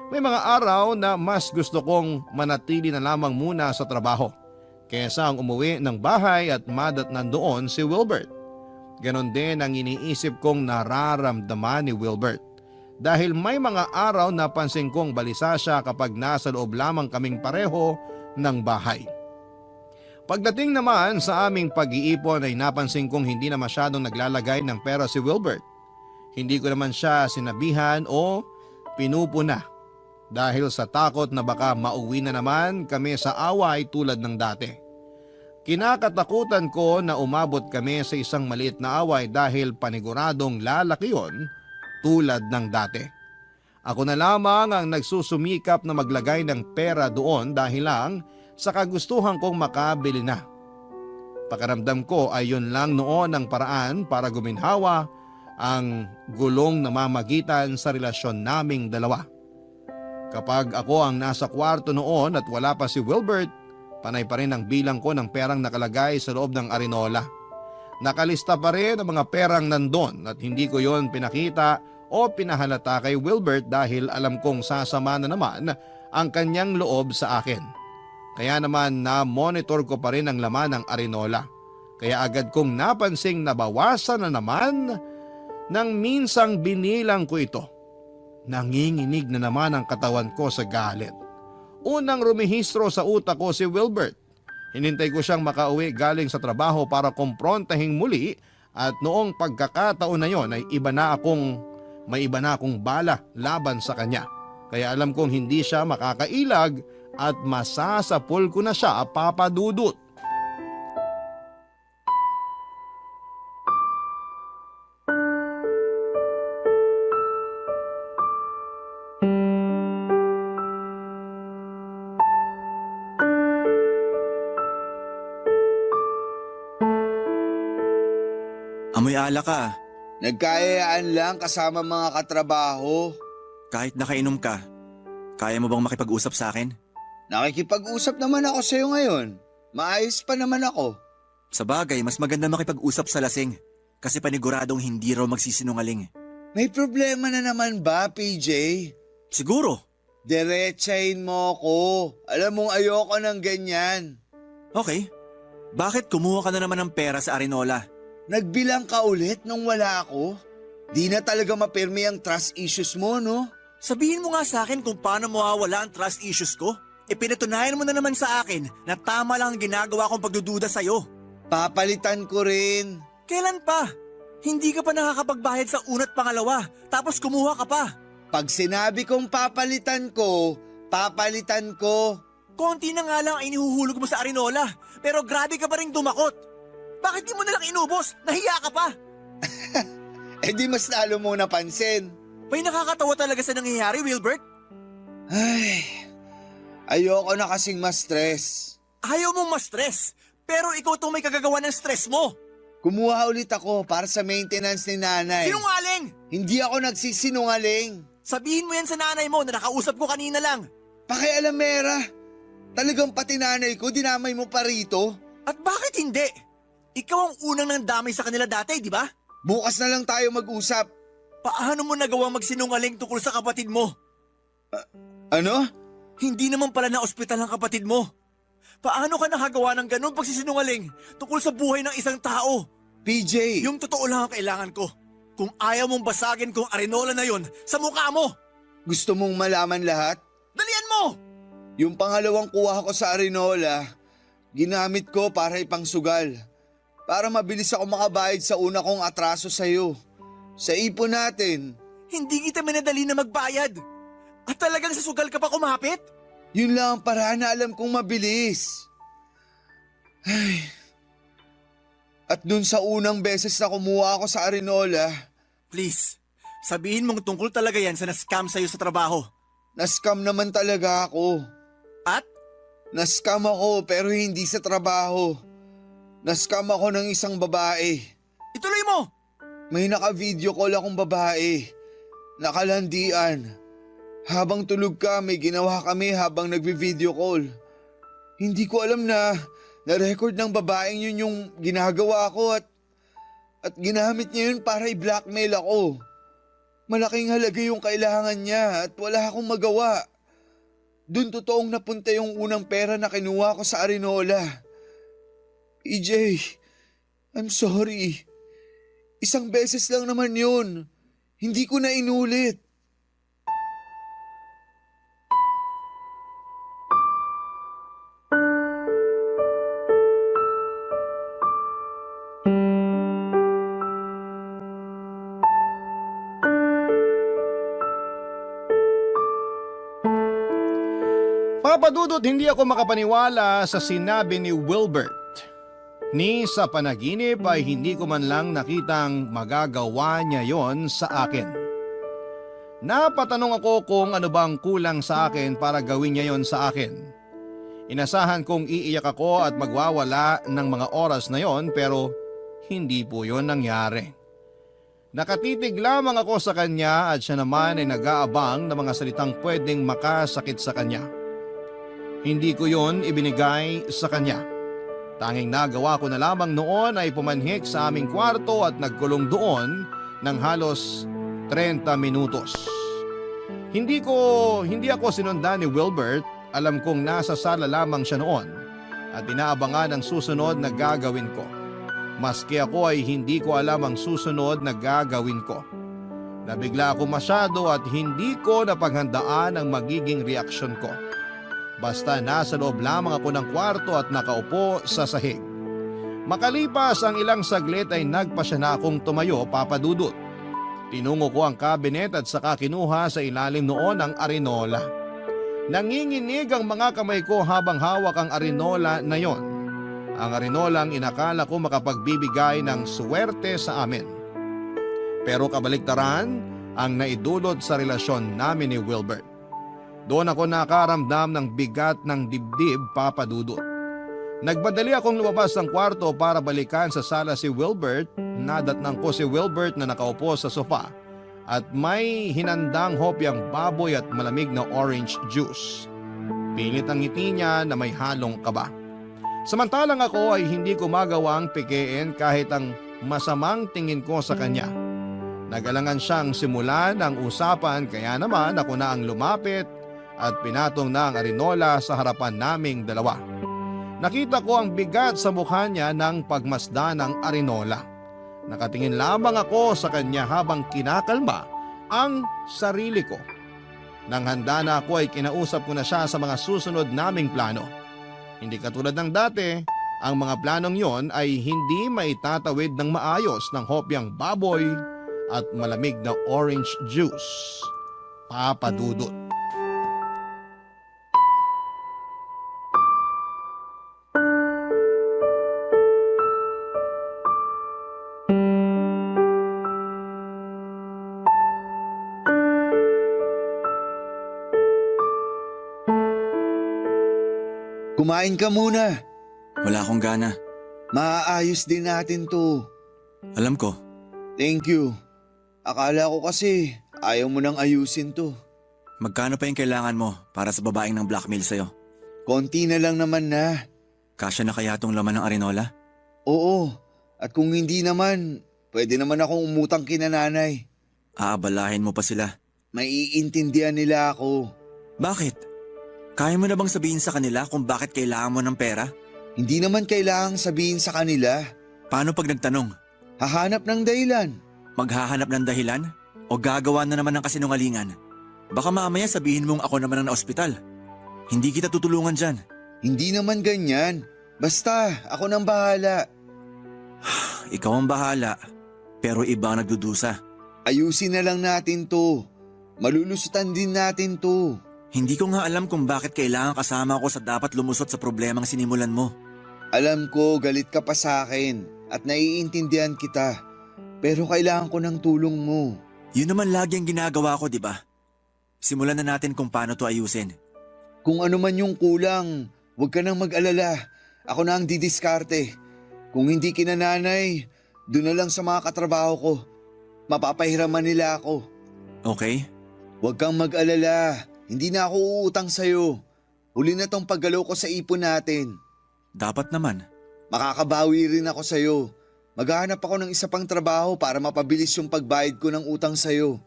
[SPEAKER 1] May mga araw na mas gusto kong manatili na lamang muna sa trabaho kaysa ang umuwi ng bahay at madatnan doon si Wilbert. Ganon din ang iniisip kong nararamdaman ni Wilbert. Dahil may mga araw na pansin kong balisa siya kapag nasa loob lamang kaming pareho ng bahay. Pagdating naman sa aming pag-iipon ay napansin kong hindi na masyadong naglalagay ng pera si Wilbert. Hindi ko naman siya sinabihan o pinupuna dahil sa takot na baka mauwi na naman kami sa away tulad ng dati. Kinakatakutan ko na umabot kami sa isang maliit na away dahil paniguradong lalaki yon tulad ng dati. Ako na lamang ang nagsusumikap na maglagay ng pera doon dahil lang sa kagustuhan kong makabili na. Pakiramdam ko ay yun lang noon ang paraan para guminhawa ang gulong na mamagitan sa relasyon naming dalawa. Kapag ako ang nasa kwarto noon at wala pa si Wilbert, panay pa rin ang bilang ko ng perang nakalagay sa loob ng arenola. Nakalista pa rin ang mga perang nandun at hindi ko yon pinakita o pinahalata kay Wilbert dahil alam kong sasama na naman ang kanyang loob sa akin. Kaya naman na-monitor ko pa rin ang laman ng arenola. Kaya agad kong napansing nabawasan na naman nang minsang binilang ko ito. Nanginginig na naman ang katawan ko sa galit. Unang rumihistro sa utak ko si Wilbert. Hinintay ko siyang makauwi galing sa trabaho para kumprontahing muli at noong pagkakataon na yon ay may iba na akong bala laban sa kanya. Kaya alam kong hindi siya makakailag at masasapul ko na siya, Papadudut.
[SPEAKER 2] Amoy alak ka.
[SPEAKER 3] Nagkayayaan lang kasama mga katrabaho.
[SPEAKER 2] Kahit nakainom ka, kaya mo bang makipag-usap sa akin?
[SPEAKER 3] Nakikipag-usap naman ako sa'yo ngayon. Maayos pa naman ako.
[SPEAKER 2] Sa bagay, mas maganda makipag-usap sa lasing. Kasi paniguradong hindi raw magsisinungaling.
[SPEAKER 3] May problema na naman ba, PJ?
[SPEAKER 2] Siguro.
[SPEAKER 3] Diretsahin mo ko. Alam mong ayoko ng ganyan.
[SPEAKER 2] Okay. Bakit kumuha ka na naman ng pera sa Arenola?
[SPEAKER 3] Nagbilang ka ulit nung wala ako? Di na talaga mapirmi ang trust issues mo, no?
[SPEAKER 2] Sabihin mo nga sa akin kung paano mawawala ang trust issues ko. Pinatunayan mo na naman sa akin na tama lang ang ginagawa kong pagdududa sa'yo.
[SPEAKER 3] Papalitan ko rin.
[SPEAKER 2] Kailan pa? Hindi ka pa nakakapagbayad sa una't pangalawa, tapos kumuha ka pa.
[SPEAKER 3] Pag sinabi kong papalitan ko, papalitan ko.
[SPEAKER 2] Konti na nga lang ay inihuhulog mo sa Arenola, pero grabe ka pa rin dumakot. Bakit di mo nalang inubos? Nahiya ka pa.
[SPEAKER 3] Di mas lalo mo napansin.
[SPEAKER 2] May nakakatawa talaga sa nangyayari, Wilbert.
[SPEAKER 3] Ayoko na kasing ma-stress.
[SPEAKER 2] Ayaw mong ma-stress, pero ikaw itong may kagagawa ng stress mo.
[SPEAKER 3] Kumuha ulit ako para sa maintenance ni nanay.
[SPEAKER 2] Sinungaling!
[SPEAKER 3] Hindi ako nagsisinungaling.
[SPEAKER 2] Sabihin mo yan sa nanay mo na nakausap ko kanina lang.
[SPEAKER 3] Pakialamera. Talagang pati nanay ko dinamay mo pa rito.
[SPEAKER 2] At bakit hindi? Ikaw ang unang nandamay sa kanila dati, di ba?
[SPEAKER 3] Bukas na lang tayo mag-usap.
[SPEAKER 2] Paano mo nagawang magsinungaling tungkol sa kapatid mo?
[SPEAKER 3] Ano?
[SPEAKER 2] Hindi naman pala na ospital ang kapatid mo. Paano ka nakagawa ng ganun pagsisinungaling tungkol sa buhay ng isang tao?
[SPEAKER 3] PJ!
[SPEAKER 2] Yung totoo lang ang kailangan ko. Kung ayaw mong basagin kong Arenola na yon sa mukha mo.
[SPEAKER 3] Gusto mong malaman lahat?
[SPEAKER 2] Dalian mo!
[SPEAKER 3] Yung pangalawang kuha ko sa Arenola, ginamit ko para ipangsugal. Para mabilis ako makabayad sa una kong atraso sa'yo. Sa ipon natin.
[SPEAKER 2] Hindi kita minadali na magbayad. At talagang sa sugal ka pa kumapit?
[SPEAKER 3] Yun lang ang paraan na alam kong mabilis. At dun sa unang beses na kumuha ako sa Arinola,
[SPEAKER 2] Please, sabihin mong tungkol talaga yan sa na-scam sa'yo sa trabaho.
[SPEAKER 3] na-scam naman talaga ako.
[SPEAKER 2] At?
[SPEAKER 3] Na-scam ako pero hindi sa trabaho. Na-scam ako ng isang babae.
[SPEAKER 2] Ituloy mo!
[SPEAKER 3] May naka-video call akong babae. Nakalandian. Habang tulog ka, may ginawa kami habang nagvi-video call. Hindi ko alam na na-record ng babaeng yun yung ginagawa ko at ginamit niya yun para i-blackmail ako. Malaking halaga yung kailangan niya at wala akong magawa. Doon totoong napunta yung unang pera na kinuha ko sa Arinola. EJ, I'm sorry. Isang beses lang naman yun. Hindi ko na inulit.
[SPEAKER 1] Papadudot, hindi ako makapaniwala sa sinabi ni Wilbert. Ni sa panaginip ay hindi ko man lang nakitang magagawa niya yon sa akin. Napatanong ako kung ano bang kulang sa akin para gawin niya yon sa akin. Inasahan kong iiyak ako at magwawala ng mga oras na yon pero hindi po yon nangyari. Nakatitig lamang ako sa kanya at siya naman ay nag-aabang ng mga salitang pwedeng makasakit sa kanya. Hindi ko yon ibinigay sa kanya. Tanging nagawa ko na lamang noon ay pumanhik sa aming kwarto at nagkulong doon ng halos 30 minutos. Hindi ako sinundan ni Wilbert, alam kong nasa sala lamang siya noon at inaabangan ang susunod na gagawin ko. Maski ako ay hindi ko alam ang susunod na gagawin ko. Nabigla ako masyado at hindi ko napaghandaan ang magiging reaksyon ko. Basta nasa loob lamang ako ng kwarto at nakaupo sa sahig. Makalipas ang ilang saglit ay nagpasya na akong tumayo, papadudot. Tinungo ko ang kabinet at saka kinuha sa ilalim noon ang arinola. Nanginginig ang mga kamay ko habang hawak ang arinola na yon. Ang arinolang inakala ko makapagbibigay ng swerte sa amin. Pero kabaliktaran ang naidulot sa relasyon namin ni Wilbert. Doon ako nakaramdam ng bigat ng dibdib, papadudot. Nagmadali akong lumabas ng kwarto para balikan sa sala si Wilbert. Nadatnang ko si Wilbert na nakaupo sa sofa at may hinandang hopyang baboy at malamig na orange juice. Pilit ang ngiti niya na may halong kaba. Samantalang ako ay hindi ko magawang pikein kahit ang masamang tingin ko sa kanya. Nagalangan siyang simulan ang usapan kaya naman ako na ang lumapit at pinatong na ang arinola sa harapan naming dalawa. Nakita ko ang bigat sa mukha niya ng pagmasdan ng arinola. Nakatingin lamang ako sa kanya habang kinakalma ang sarili ko. Nang handa na ako ay kinausap ko na siya sa mga susunod naming plano. Hindi katulad ng dati, ang mga planong yon ay hindi maitatawid ng maayos ng hopyang baboy at malamig na orange juice. Papadudot.
[SPEAKER 3] Kumain ka muna.
[SPEAKER 2] Wala akong gana.
[SPEAKER 3] Maaayos din natin to.
[SPEAKER 2] Alam ko.
[SPEAKER 3] Thank you. Akala ko kasi ayaw mo nang ayusin to.
[SPEAKER 2] Magkano pa yung kailangan mo para sa babaeng ng blackmail sa'yo?
[SPEAKER 3] Konti na lang naman na.
[SPEAKER 2] Kasya na kaya tong laman ng arinola?
[SPEAKER 3] Oo. At kung hindi naman, pwede naman akong umutang kina nanay.
[SPEAKER 2] Aabalahin mo pa sila.
[SPEAKER 3] Maiintindihan nila ako.
[SPEAKER 2] Bakit? Kaya mo na bang sabihin sa kanila kung bakit kailangan mo ng pera?
[SPEAKER 3] Hindi naman kailangang sabihin sa kanila.
[SPEAKER 2] Paano pag nagtanong?
[SPEAKER 3] Hahanap ng dahilan.
[SPEAKER 2] Maghahanap ng dahilan? O gagawa na naman ng kasinungalingan? Baka mamaya sabihin mong ako naman ang na-ospital. Hindi kita tutulungan dyan.
[SPEAKER 3] Hindi naman ganyan. Basta, ako nang bahala.
[SPEAKER 2] Ikaw ang bahala, pero iba ang nagdudusa.
[SPEAKER 3] Ayusin na lang natin to. Malulusutan din natin to.
[SPEAKER 2] Hindi ko nga alam kung bakit kailangan kasama ako sa dapat lumusot sa problemang sinimulan mo.
[SPEAKER 3] Alam ko galit ka pa sa akin at naiintindihan kita. Pero kailangan ko ng tulong mo.
[SPEAKER 2] Yun naman lagi ang ginagawa ko, di ba? Simulan na natin kung paano to ayusin.
[SPEAKER 3] Kung ano man yung kulang, huwag ka nang mag-alala. Ako na ang didiskarte. Kung hindi kinananay, doon na lang sa mga katrabaho ko. Mapapahiraman nila ako.
[SPEAKER 2] Okay?
[SPEAKER 3] Huwag kang mag-alala. Hindi na ako uutang sa'yo. Huli na tong paggalaw ko sa ipon natin.
[SPEAKER 2] Dapat naman.
[SPEAKER 3] Makakabawi rin ako sa'yo. Maghahanap ako ng isa pang trabaho para mapabilis yung pagbayad ko ng utang sa'yo.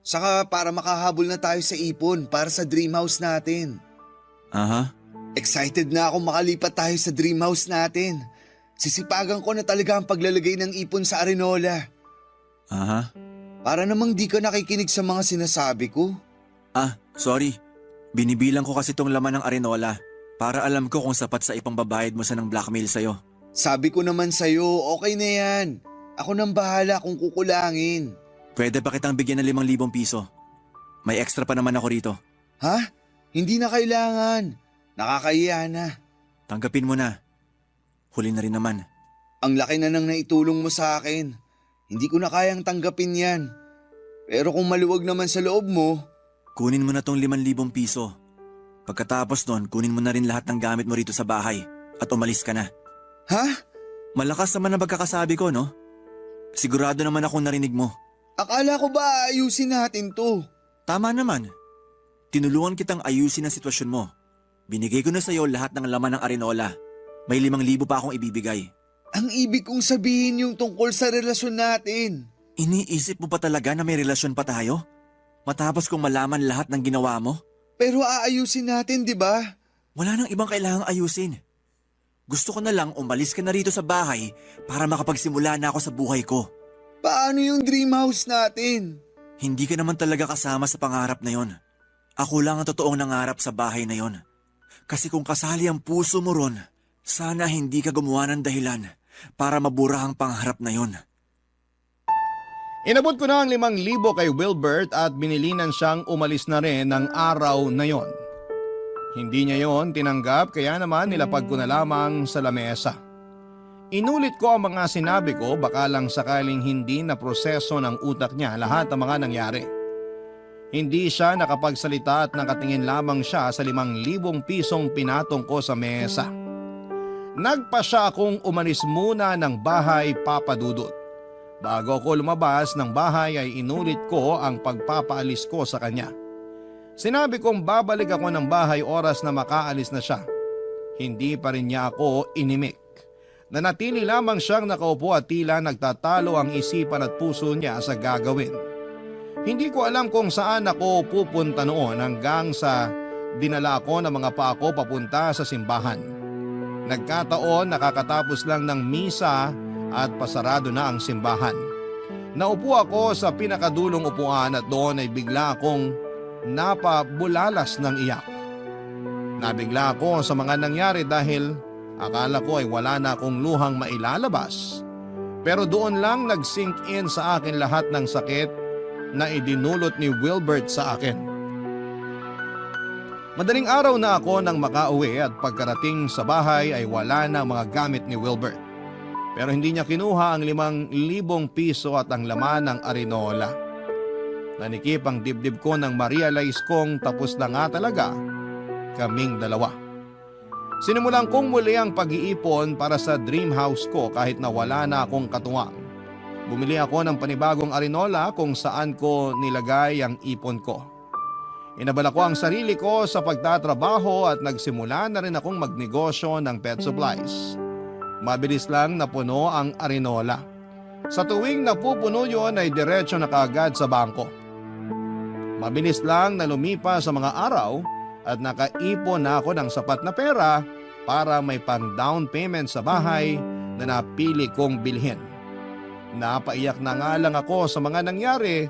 [SPEAKER 3] Saka para makahabol na tayo sa ipon para sa dream house natin.
[SPEAKER 2] Aha.
[SPEAKER 3] Excited na ako makalipat tayo sa dream house natin. Sisipagan ko na talaga ang paglalagay ng ipon sa Arenola.
[SPEAKER 2] Aha.
[SPEAKER 3] Para namang di ka nakikinig sa mga sinasabi ko.
[SPEAKER 2] Sorry. Binibilang ko kasi tong laman ng Arenola para alam ko kung sapat sa ipangbabayad mo sa ng blackmail sa'yo.
[SPEAKER 3] Sabi ko naman sa'yo, okay na yan. Ako nang bahala kung kukulangin.
[SPEAKER 2] Pwede pa kitang bigyan ng 5,000 piso. May extra pa naman ako rito.
[SPEAKER 3] Ha? Hindi na kailangan. Nakakahiya na.
[SPEAKER 2] Tanggapin mo na. Huli na rin naman.
[SPEAKER 3] Ang laki na nang naitulong mo sa akin. Hindi ko na kayang tanggapin yan. Pero kung maluwag naman sa loob mo,
[SPEAKER 2] Kunin mo na tong 5,000 piso. Pagkatapos nun, kunin mo na rin lahat ng gamit mo rito sa bahay at umalis ka na.
[SPEAKER 3] ha?
[SPEAKER 2] Malakas naman ang pagkakasabi ko, no? Sigurado naman akong narinig mo.
[SPEAKER 3] Akala ko ba ayusin natin to?
[SPEAKER 2] Tama naman. Tinulungan kitang ayusin ang sitwasyon mo. Binigay ko na sa'yo lahat ng laman ng Arenola. May 5,000 pa akong ibibigay.
[SPEAKER 3] Ang ibig kong sabihin yung tungkol sa relasyon natin.
[SPEAKER 2] Iniisip mo pa talaga na may relasyon pa tayo? Matapos kong malaman lahat ng ginawa mo?
[SPEAKER 3] Pero aayusin natin, di ba?
[SPEAKER 2] Wala nang ibang kailangang ayusin. Gusto ko na lang umalis ka na rito sa bahay para makapagsimula na ako sa buhay ko.
[SPEAKER 3] Paano yung dream house natin?
[SPEAKER 2] Hindi ka naman talaga kasama sa pangarap na yon. Ako lang ang totoong nangarap sa bahay na yon. Kasi kung kasali ang puso mo ron, sana hindi ka gumawa ng dahilan para mabura ang pangarap na yon.
[SPEAKER 1] Inabot ko na ang 5,000 kay Wilbert at binilinan siyang umalis na rin ng araw na yon. Hindi niya yon tinanggap kaya naman nilapag ko na lamang sa lamesa. Inulit ko ang mga sinabi ko baka lang sakaling hindi na proseso ng utak niya lahat ng mga nangyari. Hindi siya nakapagsalita at nakatingin lamang siya sa 5,000 pisong pinatong ko sa mesa. Nagpa siya akong umalis muna ng bahay, Papa Dudut. Bago ako lumabas ng bahay ay inulit ko ang pagpapaalis ko sa kanya. Sinabi kong babalik ako ng bahay oras na makaalis na siya. Hindi pa rin niya ako inimik. Nanatili lamang siyang nakaupo at tila nagtatalo ang isipan at puso niya sa gagawin. Hindi ko alam kung saan ako pupunta noon hanggang sa dinala ako ng mga paa ko papunta sa simbahan. Nagkataon nakakatapos lang ng misa at pasarado na ang simbahan. Naupo ako sa pinakadulong upuan at doon ay bigla akong napabulalas ng iyak. Nabigla ako sa mga nangyari dahil akala ko ay wala na akong luhang mailalabas. Pero doon lang nag-sink in sa akin lahat ng sakit na idinulot ni Wilbert sa akin. Madaling araw na ako nang makauwi at pagkarating sa bahay ay wala na ang mga gamit ni Wilbert. Pero hindi niya kinuha ang 5,000 piso at ang laman ng Arenola. Nanikip ang dibdib ko nang ma-realize kong tapos na nga talaga kaming dalawa. Sinimulan kong muli ang pag-iipon para sa dream house ko kahit na wala na akong katuwang. Bumili ako ng panibagong Arenola kung saan ko nilagay ang ipon ko. Inabala ko ang sarili ko sa pagtatrabaho at nagsimula na rin akong magnegosyo ng pet supplies. Mabilis lang napuno ang Arenola. Sa tuwing napupuno yon ay diretso na kaagad sa bangko. Mabilis lang na lumipas sa mga araw at nakaipon na ako ng sapat na pera para may pang down payment sa bahay na napili kong bilhin. Napaiyak na nga lang ako sa mga nangyari,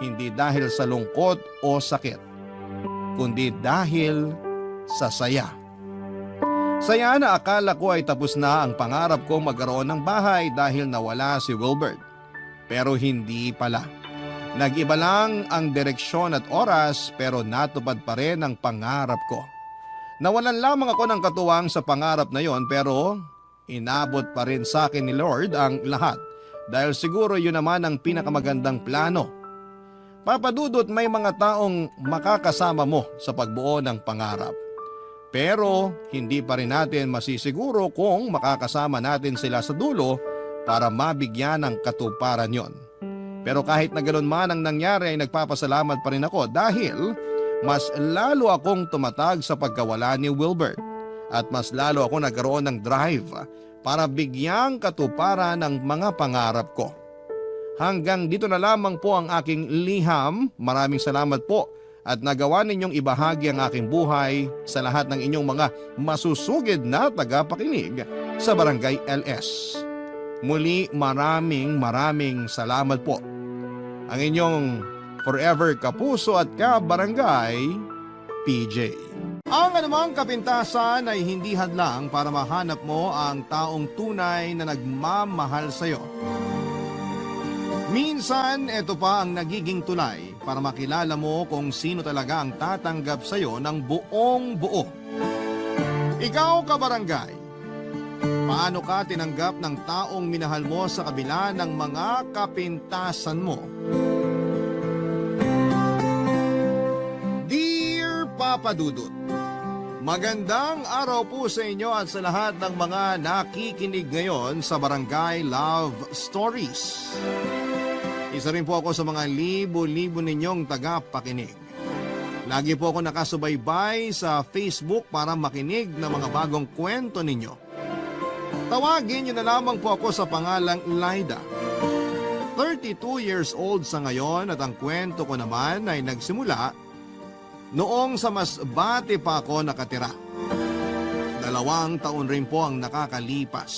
[SPEAKER 1] hindi dahil sa lungkot o sakit, kundi dahil sa saya. Saya na akala ko ay tapos na ang pangarap kong magkaroon ng bahay dahil nawala si Wilbert. Pero hindi pala. Nag-iba lang ang direksyon at oras pero natupad pa rin ang pangarap ko. Nawalan lamang ako ng katuwang sa pangarap na yon pero inabot pa rin sa akin ni Lord ang lahat dahil siguro yun naman ang pinakamagandang plano. Papa Dudut, may mga taong makakasama mo sa pagbuo ng pangarap. Pero hindi pa rin natin masisiguro kung makakasama natin sila sa dulo para mabigyan ng katuparan yon. Pero kahit na ganoon man ang nangyari ay nagpapasalamat pa rin ako dahil mas lalo akong tumatag sa pagkawala ni Wilbert at mas lalo ako nagkaroon ng drive para bigyang katuparan ng mga pangarap ko. Hanggang dito na lamang po ang aking liham. Maraming salamat po at nagawa ninyong ibahagi ang aking buhay sa lahat ng inyong mga masusugid na tagapakinig sa Barangay LS. Muli maraming salamat po. Ang inyong forever kapuso at kabarangay, PJ. Ang anumang kapintasan ay hindi hadlang para mahanap mo ang taong tunay na nagmamahal sa iyo. Minsan, ito pa ang nagiging tulay para makilala mo kung sino talaga ang tatanggap sa iyo ng buong buo. Ikaw, kabarangay, paano ka tinanggap ng taong minahal mo sa kabila ng mga kapintasan mo? Dear Papa Dudut, magandang araw po sa inyo at sa lahat ng mga nakikinig ngayon sa Barangay Love Stories. Isa rin po ako sa mga libo-libo ninyong tagapakinig. Lagi po ako nakasubaybay sa Facebook para makinig ng mga bagong kwento ninyo. Tawagin niyo na lamang po ako sa pangalang Lyda. 32 years old sa ngayon at ang kwento ko naman ay nagsimula noong sa mas bati pa ako nakatira. 2 taon rin po ang nakakalipas.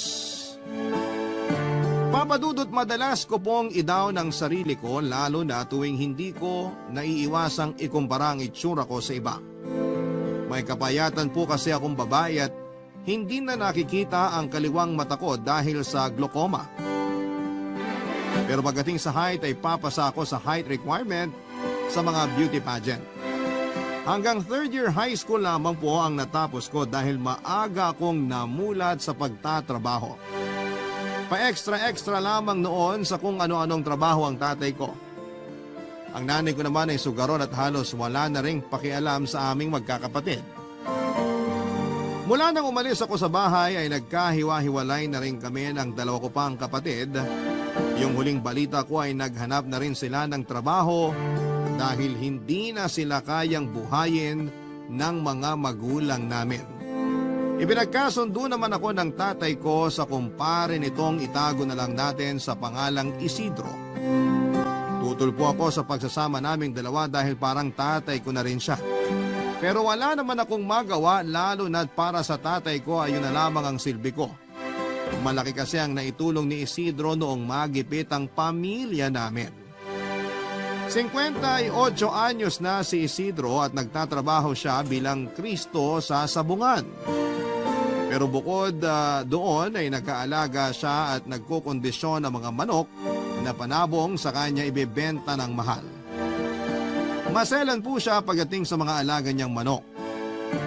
[SPEAKER 1] Papa Dudut, madalas ko pong idaw ng sarili ko lalo na tuwing hindi ko naiiwasang ikumpara ang itsura ko sa iba. May kapayatan po kasi akong babae at hindi na nakikita ang kaliwang mata ko dahil sa glaucoma. Pero pagdating sa height ay papasa ako sa height requirement sa mga beauty pageant. Hanggang 3rd year high school lamang po ang natapos ko dahil maaga akong namulat sa pagtatrabaho. Pa-extra lamang noon sa kung ano-anong trabaho ang tatay ko. Ang nanay ko naman ay sugaron at halos wala na ring pakialam sa aming magkakapatid. Mula nang umalis ako sa bahay ay nagkahiwa-hiwalay na rin kami ng 2 ko pang kapatid. Yung huling balita ko ay naghanap na rin sila ng trabaho dahil hindi na sila kayang buhayin ng mga magulang namin. Ipinagkasundo naman ako ng tatay ko sa kumpare nitong itago na lang natin sa pangalang Isidro. Tutol po ako sa pagsasama naming dalawa dahil parang tatay ko na rin siya. Pero wala naman akong magawa lalo na para sa tatay ko ay yun na lamang ang silbi ko. Malaki kasi ang naitulong ni Isidro noong magipit ang pamilya namin. 58 anyos na si Isidro at nagtatrabaho siya bilang Kristo sa sabungan. Pero bukod doon ay nagkaalaga siya at nagkukondisyon ng mga manok na panabong sa kanya ibebenta ng mahal. Maselan po siya pagdating sa mga alaga niyang manok.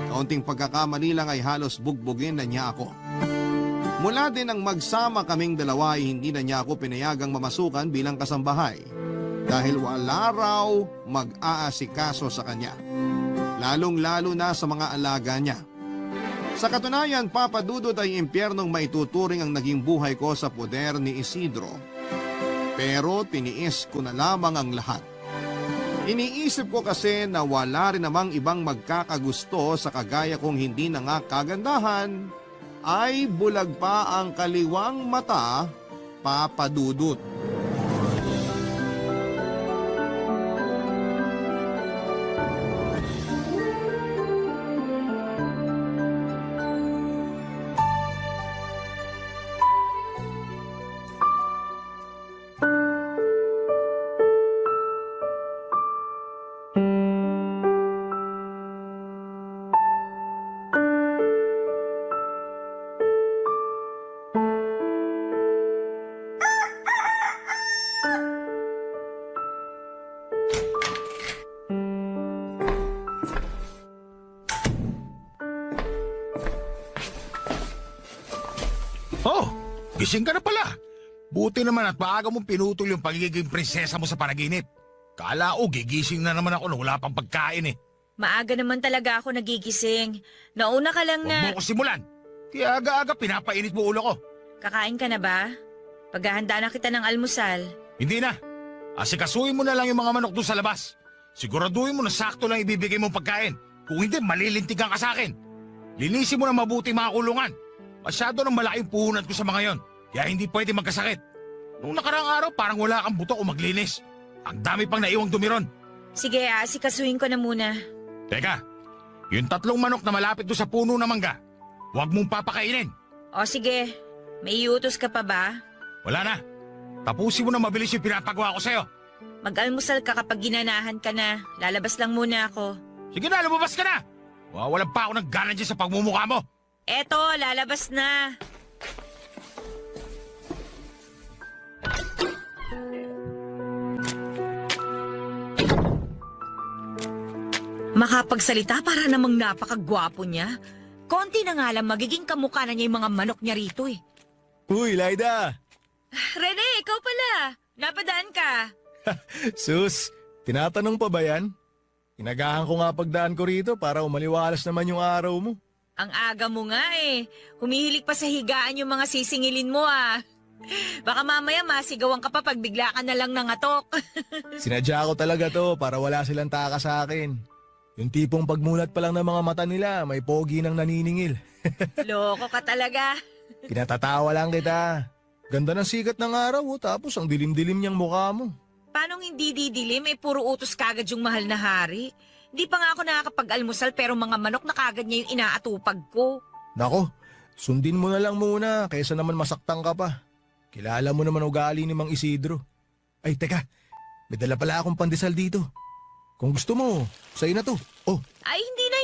[SPEAKER 1] Kaunting pagkakamali lang ay halos bugbugin na niya ako. Mula din nang magsama kaming dalawa ay hindi na niya ako pinayagang mamasukan bilang kasambahay dahil wala raw mag-aasikaso sa kanya. Lalong-lalo na sa mga alaga niya. Sa katunayan, Papa Dudut, ay impyernong maituturing ang naging buhay ko sa poder ni Isidro. Pero tiniis ko na lamang ang lahat. Iniisip ko kasi na wala rin namang ibang magkakagusto sa kagaya kong hindi na nga kagandahan, ay bulag pa ang kaliwang mata, Papa Dudut.
[SPEAKER 5] gising ka na pala. Buti naman at maaga mong pinutol yung pagiging prinsesa mo sa panaginip. Kala ko, gigising na naman ako na wala pang pagkain eh.
[SPEAKER 6] Maaga naman talaga ako nagigising. Nauna ka lang
[SPEAKER 5] Huwag mo
[SPEAKER 6] na...
[SPEAKER 5] ko simulan. Kaya aga-aga pinapainit mo ulo ko.
[SPEAKER 6] Kakain ka na ba? Paghahanda na kita ng almusal.
[SPEAKER 5] Hindi na. Asikasuhin mo na lang yung mga manok doon sa labas. Siguraduhin mo na sakto lang ibibigay mong pagkain. Kung hindi, malilintigan ka sa akin. Linisin mo na mabuti mga kulungan. Masyado nang malaking puhunan ko sa mga yon. Kaya hindi pwede magkasakit. Nung nakaraang araw, parang wala kang buto o maglinis. Ang dami pang naiwang dumiron.
[SPEAKER 6] Sige, asikasuhin ko na muna.
[SPEAKER 5] Teka, yung 3 manok na malapit doon sa puno ng mangga, huwag mong papakainin.
[SPEAKER 6] O sige, may iutos ka pa ba?
[SPEAKER 5] Wala na. Tapusin mo na mabilis yung pinapagawa ko sa'yo.
[SPEAKER 6] Mag-almusal ka kapag ginanahan ka na. Lalabas lang muna ako.
[SPEAKER 5] Sige na, lumabas ka na. Wawalan pa ako ng gana dyan sa pagmumukha mo.
[SPEAKER 6] Eto, lalabas na. Makapagsalita para namang napakagwapo niya. Konti na nga lang magiging kamukha na niya yung mga manok niya rito eh.
[SPEAKER 7] Uy, Laida!
[SPEAKER 6] Rene, ikaw pala. Napadaan ka.
[SPEAKER 7] Sus, tinatanong pa ba yan? Inagahan ko nga pagdaan ko rito para umaliwalas naman yung araw mo.
[SPEAKER 6] Ang aga mo nga eh. Humihilik pa sa higaan yung mga sisingilin mo ah. Baka mamaya masigawan ka pa pag bigla ka na lang nangatok.
[SPEAKER 7] Sinadya ko talaga to para wala silang taka sa akin. Yung tipong pagmulat pa lang ng mga mata nila, may pogi nang naniningil.
[SPEAKER 6] Loko ka talaga.
[SPEAKER 7] Kinatatawa lang kita. Ganda ng sikat ng araw, tapos ang dilim-dilim niyang mukha mo.
[SPEAKER 6] Paano hindi didilim eh puro utos kagad yung mahal na hari? Hindi pa nga ako nakakapag-almusal pero mga manok na kagad niya yung inaatupag ko.
[SPEAKER 7] Nako, sundin mo na lang muna kaysa naman masaktan ka pa. Kilala mo naman ugali ni Mang Isidro. Ay, teka, may dala pala akong pandesal dito. Kung gusto mo, sa'yo na to. Oh,
[SPEAKER 6] Ay hindi na.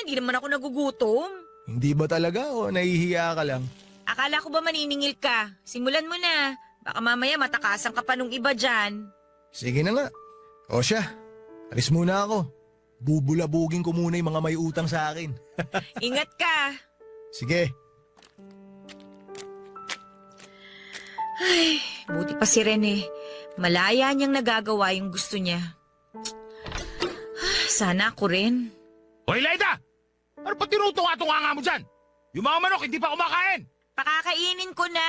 [SPEAKER 6] Hindi naman ako nagugutom.
[SPEAKER 7] hindi ba talaga o nahihiya ka lang?
[SPEAKER 6] Akala ko ba maniningil ka? Simulan mo na. Baka mamaya matakasan ka pa nung iba dyan.
[SPEAKER 7] Sige na nga. O siya, alis muna ako. Bubulabugin ko muna yung mga may utang sa akin.
[SPEAKER 6] Ingat ka.
[SPEAKER 7] Sige.
[SPEAKER 6] Ay, buti pa si Rene. Malaya niyang nagagawa yung gusto niya. Sana ako rin.
[SPEAKER 5] Hoy, Laida! Ano pa tinutunga-tunga mo dyan? Yung mga manok hindi pa kumakain.
[SPEAKER 6] Pakakainin ko na.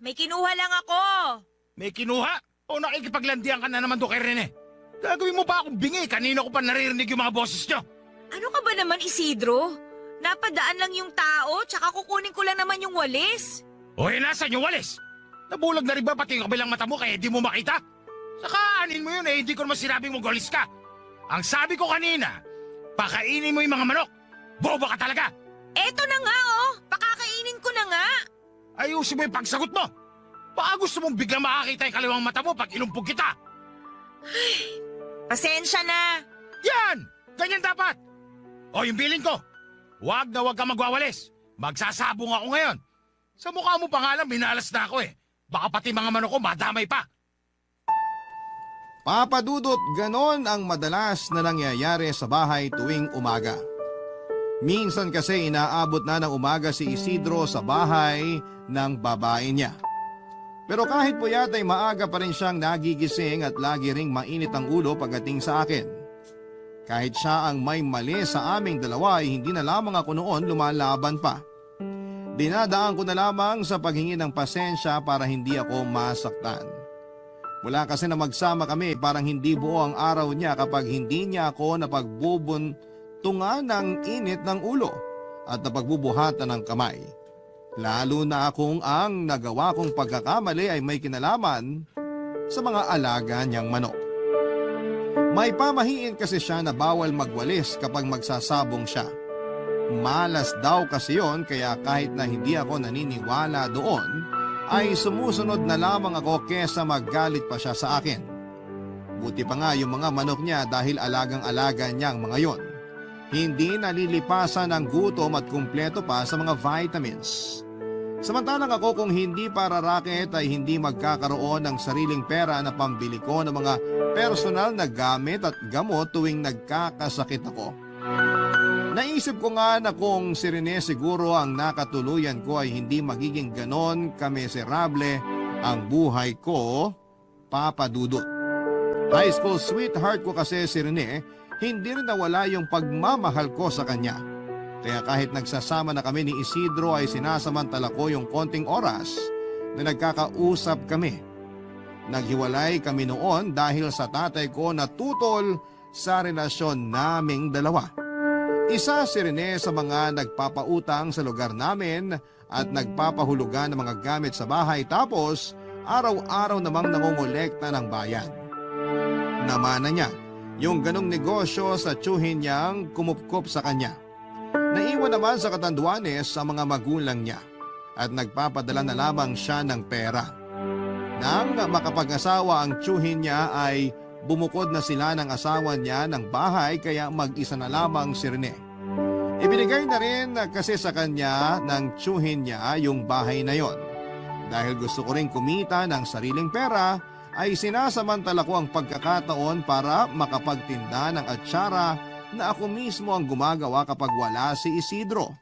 [SPEAKER 6] May kinuha lang ako.
[SPEAKER 5] May kinuha? O nakikipaglandian ka na naman doon kay Rene? Gagawin mo pa akong bingi. Kanina ko pa naririnig yung mga boses nyo.
[SPEAKER 6] Ano ka ba naman, Isidro? Napadaan lang yung tao, tsaka kukunin ko lang naman yung walis.
[SPEAKER 5] Hoy, nasan yung walis? Nabulag na rin ba pati yung kabilang mata mo kaya di mo makita? Saka anin mo yun eh, hindi ko naman sinabing mo galis ka. Ang sabi ko kanina, pakainin mo yung mga manok. Boba ka talaga.
[SPEAKER 6] Eto na nga oh, pakakainin ko na nga.
[SPEAKER 5] Ayusin mo yung pagsagot mo. Baka gusto mong biglang makakita yung kaliwang mata mo pag inumpog kita.
[SPEAKER 6] Pasensya na.
[SPEAKER 5] Yan! Ganyan dapat. O yung bilin ko, huwag na huwag ka magwawalis. Magsasabong ako ngayon. Sa mukha mo pa nga lang, minalas na ako eh. Baka pati mga manok ko madamay pa.
[SPEAKER 1] Papadudot, ganon ang madalas na nangyayari sa bahay tuwing umaga. Minsan kasi inaabot na ng umaga si Isidro sa bahay ng babae niya. Pero kahit po yata'y maaga pa rin siyang nagigising at lagi ring mainit ang ulo pagdating sa akin. Kahit siya ang may mali sa aming dalawa ay hindi na lamang ako noon lumalaban pa. Dinadaan ko na lamang sa paghingi ng pasensya para hindi ako masaktan. Mula kasi na magsama kami parang hindi buo ang araw niya kapag hindi niya ako napagbubuntungan ng init ng ulo at napagbubuhatan ng kamay. Lalo na kung ang nagawa kong pagkakamali ay may kinalaman sa mga alaga niyang manok. May pamahiin kasi siya na bawal magwalis kapag magsasabong siya. Malas daw kasi yon kaya kahit na hindi ako naniniwala doon, ay sumusunod na lamang ako kesa maggalit pa siya sa akin. Buti pa nga yung mga manok niya dahil alagang-alaga niyang mga yon. Hindi nalilipasan ng gutom at kumpleto pa sa mga vitamins. Samantalang ako kung hindi para racket ay hindi magkakaroon ng sariling pera na pambili ko ng mga personal na gamit at gamot tuwing nagkakasakit ako. Naisip ko nga na kung si Rene siguro ang nakatuluyan ko ay hindi magiging ganon kamiserable ang buhay ko, Papa Dudut. High school sweetheart ko kasi si Rene, hindi rin nawala yung pagmamahal ko sa kanya. Kaya kahit nagsasama na kami ni Isidro ay sinasamantala ko yung konting oras na nagkakausap kami. Naghiwalay kami noon dahil sa tatay ko na tutol sa relasyon naming dalawa. Isa si Rene sa mga nagpapautang sa lugar namin at nagpapahulugan ng mga gamit sa bahay tapos araw-araw namang nangongolekta ng bayan. Namana niya yung ganong negosyo sa tiyuhin niyang kumupkop sa kanya. Naiwan naman sa Catanduanes sa mga magulang niya at nagpapadala na lamang siya ng pera. Nang makapag-asawa ang tiyuhin niya ay bumukod na sila ng asawa niya ng bahay kaya mag-isa na lamang si Rene. Ibinigay na rin kasi sa kanya ng tiyuhin niya yung bahay na yon. Dahil gusto ko rin kumita ng sariling pera, ay sinasamantala ko ang pagkakataon para makapagtinda ng atsara na ako mismo ang gumagawa kapag wala si Isidro.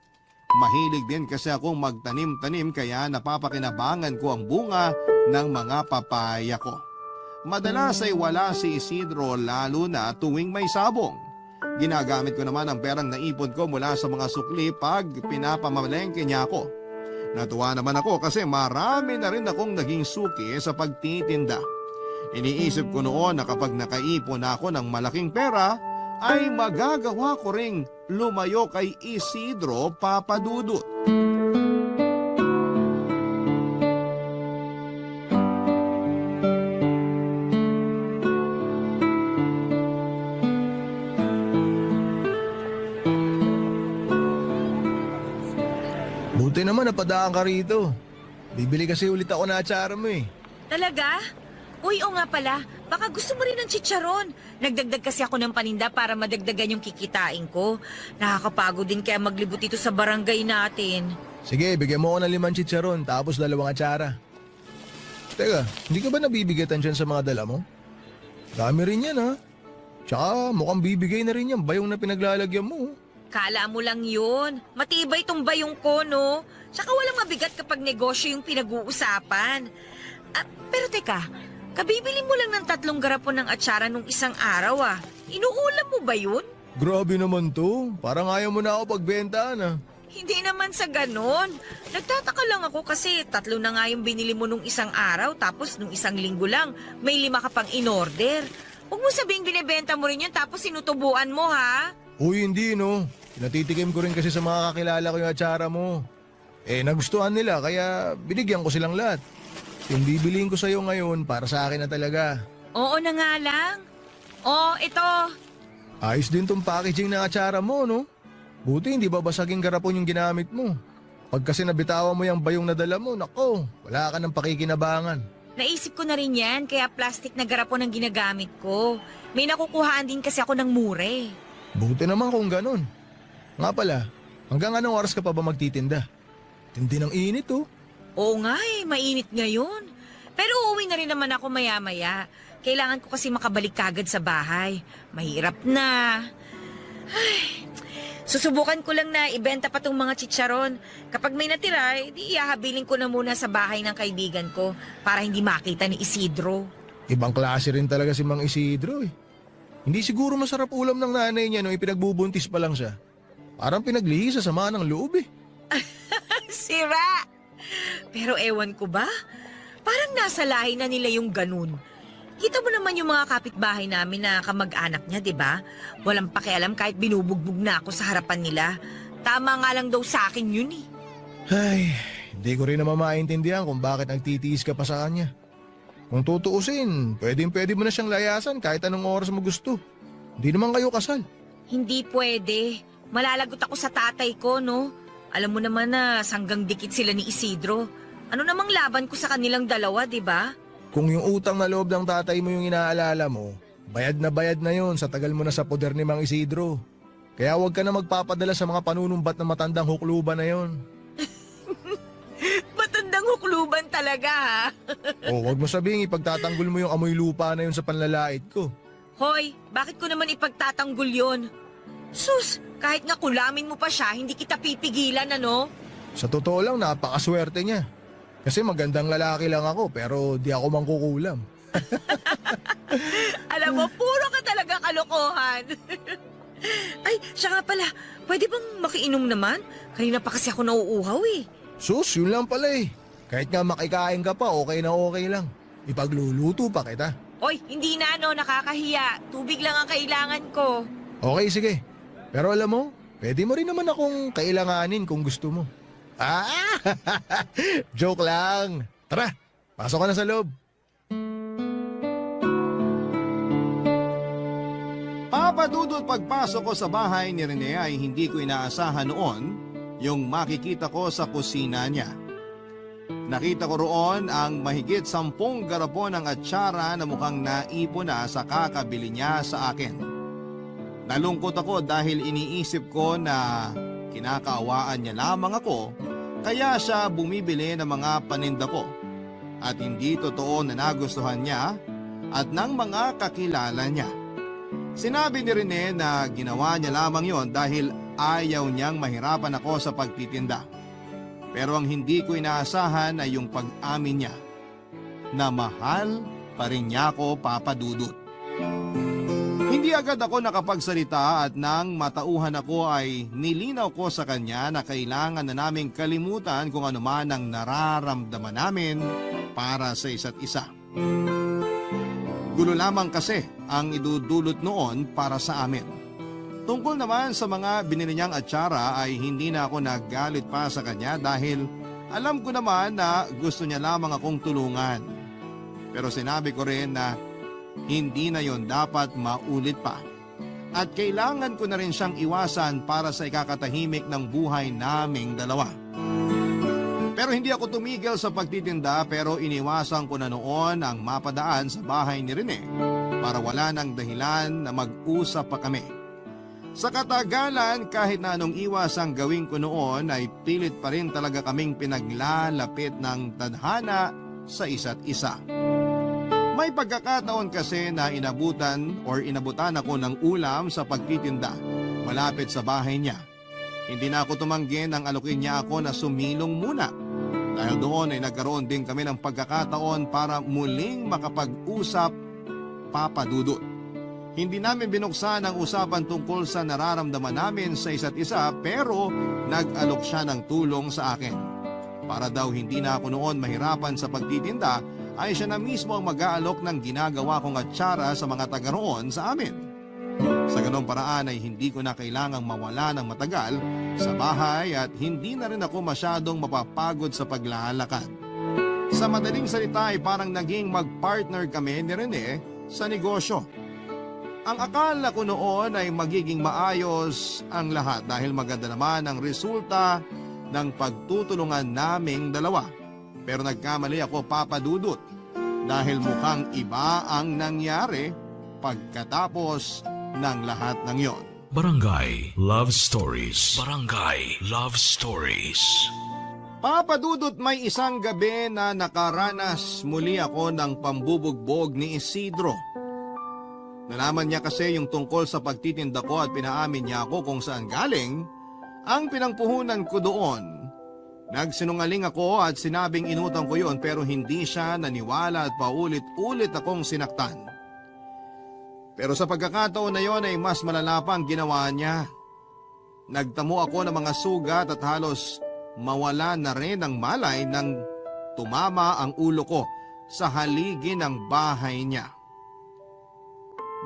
[SPEAKER 1] Mahilig din kasi akong magtanim-tanim kaya napapakinabangan ko ang bunga ng mga papaya ko. Madalas ay wala si Isidro lalo na tuwing may sabong. Ginagamit ko naman ang perang naipon ko mula sa mga sukli pag pinapamalengke niya ako. Natuwa naman ako kasi marami na rin akong naging suki sa pagtitinda. Iniisip ko noon na kapag nakaipon ako ng malaking pera, ay magagawa ko ring lumayo kay Isidro, Papa Dudut.
[SPEAKER 7] Buti naman napadaan ka rito. Bibili kasi ulit ako na atsara mo eh.
[SPEAKER 6] Talaga? Uy, o nga pala, baka gusto mo rin ng chicharon. Nagdagdag kasi ako ng paninda para madagdagan yung kikitain ko. Nakakapagod din kaya maglibot dito sa barangay natin.
[SPEAKER 7] Sige, bigyan mo ako ng 5 chicharon tapos 2 atsara. Teka, hindi ka ba nabibigatan dyan sa mga dala mo? Dami rin yan ha. Tsaka mukhang bibigay na rin yan bayong na pinaglalagyan mo.
[SPEAKER 6] Kala mo lang yun. Matibay tong bayong ko, no? Tsaka walang mabigat kapag negosyo yung pinag-uusapan. Pero teka, kabibili mo lang ng 3 garapon ng atsara nung isang araw ah. Inuulam mo ba yun?
[SPEAKER 7] Grabe naman to. Parang ayaw mo na ako pagbentahan ah.
[SPEAKER 6] Hindi naman sa ganon. Nagtataka lang ako kasi 3 na nga yung binili mo nung isang araw tapos nung isang linggo lang may 5 ka pang in-order. Huwag mo sabihing binibenta mo rin yun tapos sinutubuan mo ha?
[SPEAKER 7] Uy, hindi no. Pinatitikim ko rin kasi sa mga kakilala ko yung atsara mo. Nagustuhan nila kaya binigyan ko silang lahat. Yung bibiliin ko sa'yo ngayon para sa akin na talaga.
[SPEAKER 6] Oo na nga lang. Oh, ito.
[SPEAKER 7] Ayos din tong packaging ng atsara mo, no? Buti hindi babasaging garapon yung ginamit mo. Pag kasi nabitawan mo yung bayong nadala mo, nako, wala ka ng pakikinabangan.
[SPEAKER 6] Naisip ko na rin yan kaya plastic na garapon ang ginagamit ko. May nakukuhaan din kasi ako ng mure.
[SPEAKER 7] Buti naman kung ganun. Nga pala, hanggang anong oras ka pa ba magtitinda? Tindi ng init, oh.
[SPEAKER 6] Oo nga mainit ngayon. Pero uuwi na rin naman ako maya-maya. Kailangan ko kasi makabalik kagad sa bahay. Mahirap na. Ay, susubukan ko lang na ibenta pa tong mga chicharon. Kapag may natira, di ihahabilin ko na muna sa bahay ng kaibigan ko para hindi makita ni Isidro.
[SPEAKER 7] Ibang klase rin talaga si Mang Isidro, eh. Hindi siguro masarap ulam ng nanay niya nung ipinagbubuntis pa lang siya. Parang pinaglihi sa sama ng loob, eh.
[SPEAKER 6] Sira! Pero ewan ko ba? Parang nasa lahi na nila yung ganun. Kita mo naman yung mga kapitbahay namin na kamag-anak niya, di ba? Walang pakialam kahit binubugbog na ako sa harapan nila. Tama nga lang daw sa akin yun eh.
[SPEAKER 7] Ay, hindi ko rin naman maintindihan kung bakit nagtitiis ka pa sa kanya. Kung tutuusin, pwede mo na siyang layasan kahit anong oras mo gusto. Hindi naman kayo kasal.
[SPEAKER 6] Hindi pwede. Malalagot ako sa tatay ko, no? Alam mo naman na sanggang dikit sila ni Isidro. Ano namang laban ko sa kanilang dalawa, di ba?
[SPEAKER 7] Kung yung utang na loob ng tatay mo yung inaalala mo, bayad na yun sa tagal mo na sa poder ni Mang Isidro. Kaya huwag ka na magpapadala sa mga panunumbat na matandang hukluban na yon.
[SPEAKER 6] Matandang hukluban talaga, ha?
[SPEAKER 7] O huwag mo sabihin ipagtatanggol mo yung amoy lupa na yun sa panlalait ko.
[SPEAKER 6] Hoy, bakit ko naman ipagtatanggol yon? Sus, Kahit nga kulamin mo pa siya, hindi kita pipigilan, ano?
[SPEAKER 7] Sa totoo lang, napakaswerte niya. Kasi magandang lalaki lang ako pero di ako mangkukulam.
[SPEAKER 6] Alam mo, puro ka talaga kalokohan. Ay, siya nga pala, pwede bang makiinom naman? Kanina pa kasi ako nauuhaw eh.
[SPEAKER 7] Sus, yun lang pala eh. Kahit nga makikain ka pa, okay na okay lang. Ipagluluto pa kita.
[SPEAKER 6] Oy, hindi na ano, nakakahiya. Tubig lang ang kailangan ko.
[SPEAKER 7] Okay, sige. Pero alam mo, pwede mo rin naman akong kailanganin kung gusto mo. Ah! Joke lang. Tara, pasok ka na sa loob.
[SPEAKER 1] Papadudot pagpasok ko sa bahay ni Rene ay hindi ko inaasahan noon yung makikita ko sa kusina niya. Nakita ko roon ang mahigit 10 garapon ng atsara na mukhang naipon na sa kakabili niya sa akin. Nalungkot ako dahil iniisip ko na kinakaawaan niya lamang ako kaya siya bumibili ng mga paninda ko. At hindi totoo na nagustuhan niya at ng mga kakilala niya. Sinabi ni Rene na ginawa niya lamang yon dahil ayaw niyang mahirapan ako sa pagtitinda. Pero ang hindi ko inaasahan ay yung pag-amin niya na mahal pa rin niya ako, Papa Dudut. Hindi agad ako nakapagsalita at nang matauhan ako ay nilinaw ko sa kanya na kailangan na naming kalimutan kung ano man ang nararamdaman namin para sa isa't isa. Gulo lamang kasi ang idudulot noon para sa amin. Tungkol naman sa mga binili niyang atsara ay hindi na ako naggalit pa sa kanya dahil alam ko naman na gusto niya lamang akong tulungan. Pero sinabi ko rin na hindi na yon dapat maulit pa. At kailangan ko na rin siyang iwasan para sa ikakatahimik ng buhay naming dalawa. Pero hindi ako tumigil sa pagtitinda pero iniwasan ko na noon ang mapadaan sa bahay ni Rene para wala nang dahilan na mag-usap pa kami. Sa katagalan kahit na anong iwas ang gawin ko noon ay pilit pa rin talaga kaming pinaglalapit ng tadhana sa isa't isa. May pagkakataon kasi na inabutan ako ng ulam sa pagtitinda malapit sa bahay niya. Hindi na ako tumanggi nang alokin niya ako na sumilong muna. Dahil doon ay nagkaroon din kami ng pagkakataon para muling makapag-usap, Papa Dudut. Hindi namin binuksan ang usapan tungkol sa nararamdaman namin sa isa't isa pero nag-alok siya ng tulong sa akin. Para daw hindi na ako noon mahirapan sa pagtitinda ay siya na mismo ang mag-aalok ng ginagawa kong atsara sa mga taga roon sa amin. Sa ganong paraan ay hindi ko na kailangang mawala ng matagal sa bahay at hindi na rin ako masyadong mapapagod sa paglalakad. Sa madaling salita ay parang naging mag-partner kami ni Rene sa negosyo. Ang akala ko noon ay magiging maayos ang lahat dahil maganda naman ang resulta ng pagtutulungan naming dalawa. Pero nagkamali ako, Papa Dudut, dahil mukhang iba ang nangyari pagkatapos ng lahat ng yon.
[SPEAKER 4] Barangay Love Stories. Barangay Love Stories.
[SPEAKER 1] Papa Dudut, may isang gabi na nakaranas muli ako ng pambubugbog ni Isidro. Nalaman niya kasi yung tungkol sa pagtitinda ko at pinaamin niya ako kung saan galing ang pinangpuhunan ko doon. Nagsinungaling ako at sinabing inutang ko yon pero hindi siya naniwala at paulit-ulit akong sinaktan. Pero sa pagkakataon na yon ay mas malala pa ang ginawa niya. Nagtamo ako ng mga sugat at halos mawala na rin ang malay nang tumama ang ulo ko sa haligi ng bahay niya.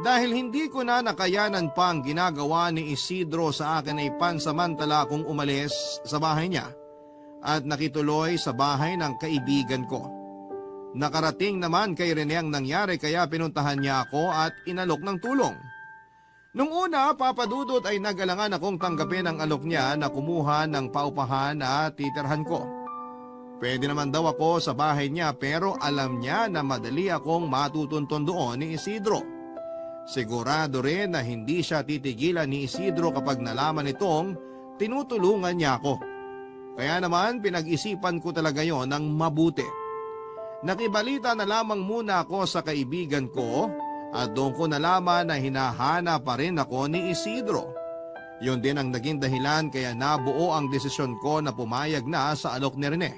[SPEAKER 1] Dahil hindi ko na nakayanan pa ang ginagawa ni Isidro sa akin ay pansamantala akong umalis sa bahay niya at nakituloy sa bahay ng kaibigan ko. Nakarating naman kay Rene ang nangyari kaya pinuntahan niya ako at inalok ng tulong. Nung una, Papa Dudut ay nagalangan akong tanggapin ang alok niya na kumuha ng paupahan at titirhan ko. Pwede naman daw ako sa bahay niya pero alam niya na madali akong matutunton doon ni Isidro. Sigurado rin na hindi siya titigilan ni Isidro kapag nalaman itong tinutulungan niya ako. Kaya naman pinag-isipan ko talaga yon ng mabuti. Nakibalita na lamang muna ako sa kaibigan ko at doon ko nalaman na hinahana pa rin ako ni Isidro. Yun din ang naging dahilan kaya nabuo ang desisyon ko na pumayag na sa alok ni Rene.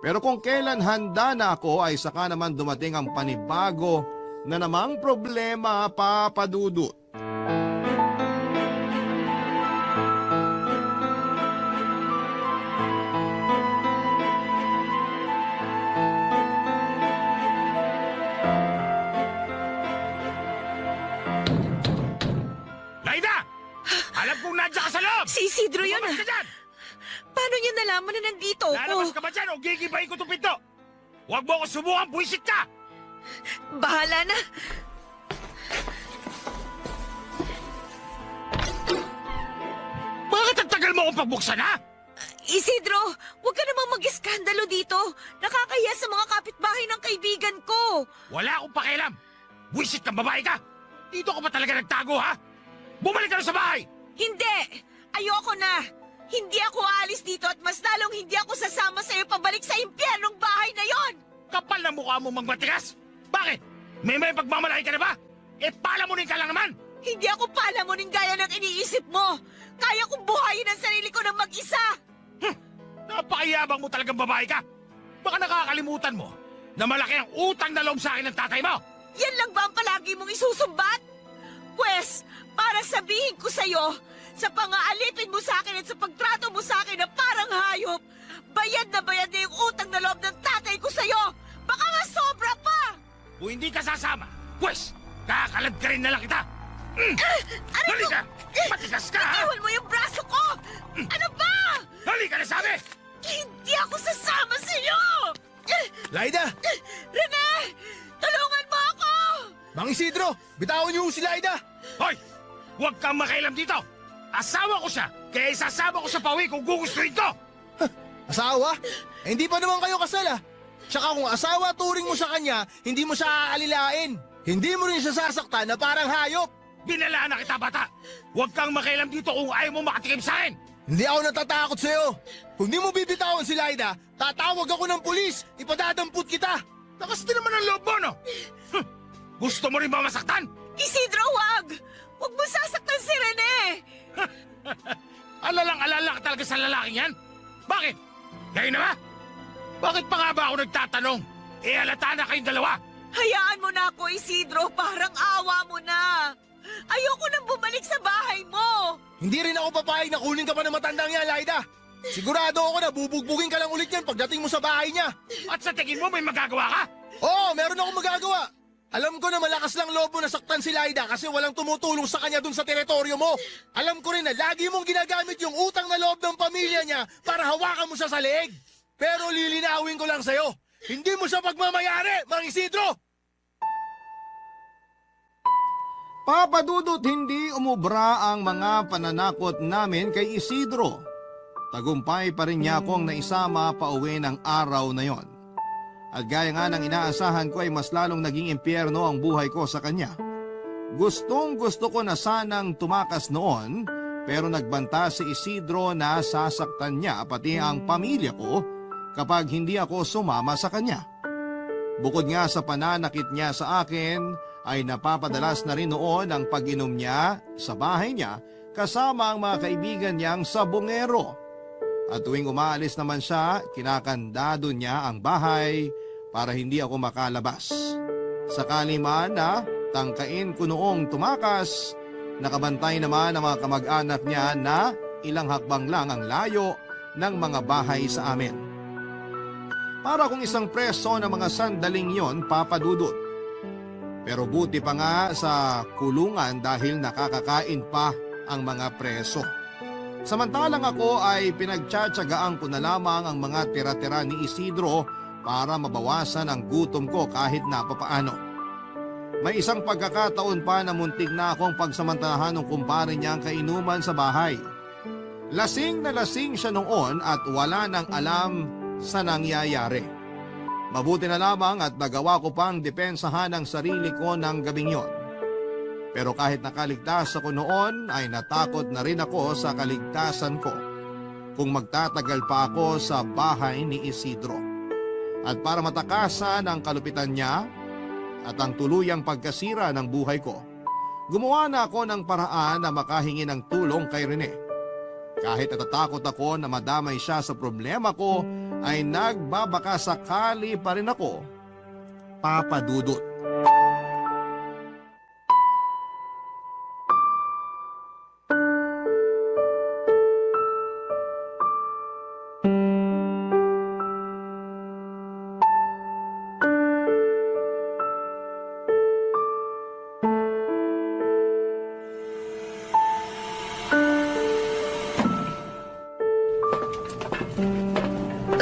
[SPEAKER 1] Pero kung kailan handa na ako ay saka naman dumating ang panibago na namang problema, Papa Dudut.
[SPEAKER 5] Laida! Alam kong nandiyan ka sa loob!
[SPEAKER 6] Si Isidro yun
[SPEAKER 5] Lumabas
[SPEAKER 6] ah.
[SPEAKER 5] ka dyan!
[SPEAKER 6] Paano niya nalaman na nandito ako?
[SPEAKER 5] Lalabas ka ba dyan o gigibahin ko itong pinto? Huwag mo ako subukan, buwisit ka!
[SPEAKER 6] Bahala na.
[SPEAKER 5] Bakit ang tagal mo akong pagbuksan, ha?
[SPEAKER 6] Isidro, huwag ka namang mag-iskandalo dito. Nakakahiya sa mga kapitbahay ng kaibigan ko.
[SPEAKER 5] Wala akong pakialam. Buwisit kang babae ka. Dito ka ba talaga nagtago, ha? Bumalik ka na sa bahay!
[SPEAKER 6] Hindi! Ayoko na! Hindi ako aalis dito at mas lalong hindi ako sasama sa iyo pabalik sa impyernong bahay na yon!
[SPEAKER 5] Kapal na mukha mo magmatigas! Bakit? May pagmamalaki ka na ba? Eh, palamunin ka lang naman!
[SPEAKER 6] Hindi ako palamunin gaya ng iniisip mo! Kaya kong buhayin ang sarili ko ng mag-isa!
[SPEAKER 5] Napakayabang mo talagang babae ka! Baka nakakalimutan mo na malaki ang utang na loob sa akin ng tatay mo!
[SPEAKER 6] Yan lang ba ang palagi mong isusumbat? Pwes, para sabihin ko sa'yo, sa pangaalipin mo sa akin at sa pagtrato mo sa akin na parang hayop, bayad na yung utang na loob ng tatay ko sa'yo! Baka nga sobra pa!
[SPEAKER 5] Kung hindi ka sasama, pues, kakalad ka rin na lang kita!
[SPEAKER 6] Ano
[SPEAKER 5] Hali
[SPEAKER 6] to?
[SPEAKER 5] ka! Matigas ka, ha?
[SPEAKER 6] Iwan mo yung braso ko! Ano ba?
[SPEAKER 5] Hali ka na sabi!
[SPEAKER 6] Hindi ako sasama sa'yo!
[SPEAKER 7] Laida!
[SPEAKER 6] Rene! Tulungan mo ako!
[SPEAKER 7] Mang Isidro! Bitawan niyo si Laida!
[SPEAKER 5] Hoy! Huwag kang makialam dito! Asawa ko siya, kaya isasama ko sa pawi kung gugustuhin ko!
[SPEAKER 7] Asawa? Eh, hindi pa naman kayo kasal ah. Tsaka kung asawa turing mo sa kanya, hindi mo siya aalilain. Hindi mo rin siya sasaktan na parang hayop.
[SPEAKER 5] Binalaan na kita, bata! Huwag kang makialam dito kung ayaw mo makatikim sa akin!
[SPEAKER 7] Hindi ako natatakot sa'yo. Kung di mo bibitawan si Laida, tatawag ako ng pulis. Ipadadamput kita.
[SPEAKER 5] Lakas din naman ang loob mo, no? Gusto mo rin ba masaktan?
[SPEAKER 6] Isidro, wag! Huwag mo sasaktan si Rene!
[SPEAKER 5] Alalang-alala ka talaga sa lalaking yan? Bakit? Ngayon na ba? Bakit pa nga ba ako nagtatanong? Eh, halata na kayong dalawa!
[SPEAKER 6] Hayaan mo na ako, Isidro. Parang awa mo na. Ayoko nang bumalik sa bahay mo.
[SPEAKER 7] Hindi rin ako papayag na kunin ka pa ng matandang yan, Laida. Sigurado ako na bubugbugin ka lang ulit yan pagdating mo sa bahay niya.
[SPEAKER 5] At sa tingin mo may magagawa ka?
[SPEAKER 7] Oo, meron akong magagawa. Alam ko na malakas lang loob mo na saktan si Laida kasi walang tumutulong sa kanya dun sa teritoryo mo. Alam ko rin na lagi mong ginagamit yung utang na loob ng pamilya niya para hawakan mo siya sa leeg. Pero lilinawin ko lang sa'yo, hindi mo siya pagmamayari, Mang Isidro!
[SPEAKER 1] Papa Dudut, hindi umubra ang mga pananakot namin kay Isidro. Tagumpay pa rin niya akong naisama pauwi ng araw na yon. At gaya nga ng inaasahan ko ay mas lalong naging impyerno ang buhay ko sa kanya. Gustong gusto ko na sanang tumakas noon, pero nagbanta si Isidro na sasaktan niya pati ang pamilya ko kapag hindi ako sumama sa kanya. Bukod nga sa pananakit niya sa akin, ay napapadalas na rin noon ang pag-inom niya sa bahay niya kasama ang mga kaibigan niyang sabongero. At tuwing umaalis naman siya, kinakandado niya ang bahay para hindi ako makalabas. Sakali man na tangkain ko noong tumakas, nakabantay naman ang mga kamag-anak niya na ilang hakbang lang ang layo ng mga bahay sa amin. Para kung isang preso ng mga sandaling yon, Papa Dudut. Pero buti pa nga sa kulungan dahil nakakakain pa ang mga preso. Samantalang ako ay pinagtsatsagaan ko na lamang ang mga tira-tira ni Isidro para mabawasan ang gutom ko kahit napapaano. May isang pagkakataon pa na muntik na akong pagsamantalahan ng kumpare niya ang kainuman sa bahay. Lasing na lasing siya noon at wala nang alam sa nangyayari. Mabuti na lamang at nagawa ko pang depensahan ang sarili ko ng gabing yon. Pero kahit nakaligtas ako noon ay natakot na rin ako sa kaligtasan ko kung magtatagal pa ako sa bahay ni Isidro. At para matakasan ang kalupitan niya at ang tuluyang pagkasira ng buhay ko, Gumawa na ako ng paraan na makahingi ng tulong kay Rene. Kahit natatakot ako na madamay siya sa problema ko, ay nagbabaka sakali pa rin ako, Papa Dudut.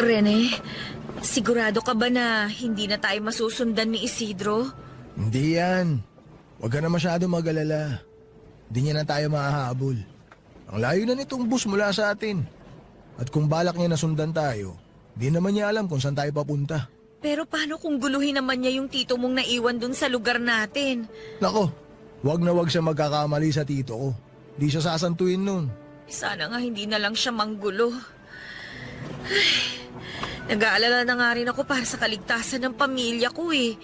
[SPEAKER 6] Rene, sigurado ka ba na hindi na tayo masusundan ni Isidro?
[SPEAKER 7] Hindi yan. Huwag ka na masyado mag-alala. Hindi niya na tayo mahahabol. Ang layo na nitong bus mula sa atin. At kung balak niya na sundan tayo, di naman niya alam kung saan tayo papunta.
[SPEAKER 6] Pero paano kung guluhin naman niya yung tito mong naiwan dun sa lugar natin?
[SPEAKER 7] Nako, wag na wag siya magkakamali sa tito ko. Di siya sasantuin nun.
[SPEAKER 6] Sana nga hindi na lang siya manggulo. Ay, nag-aalala na nga rin ako para sa kaligtasan ng pamilya ko eh.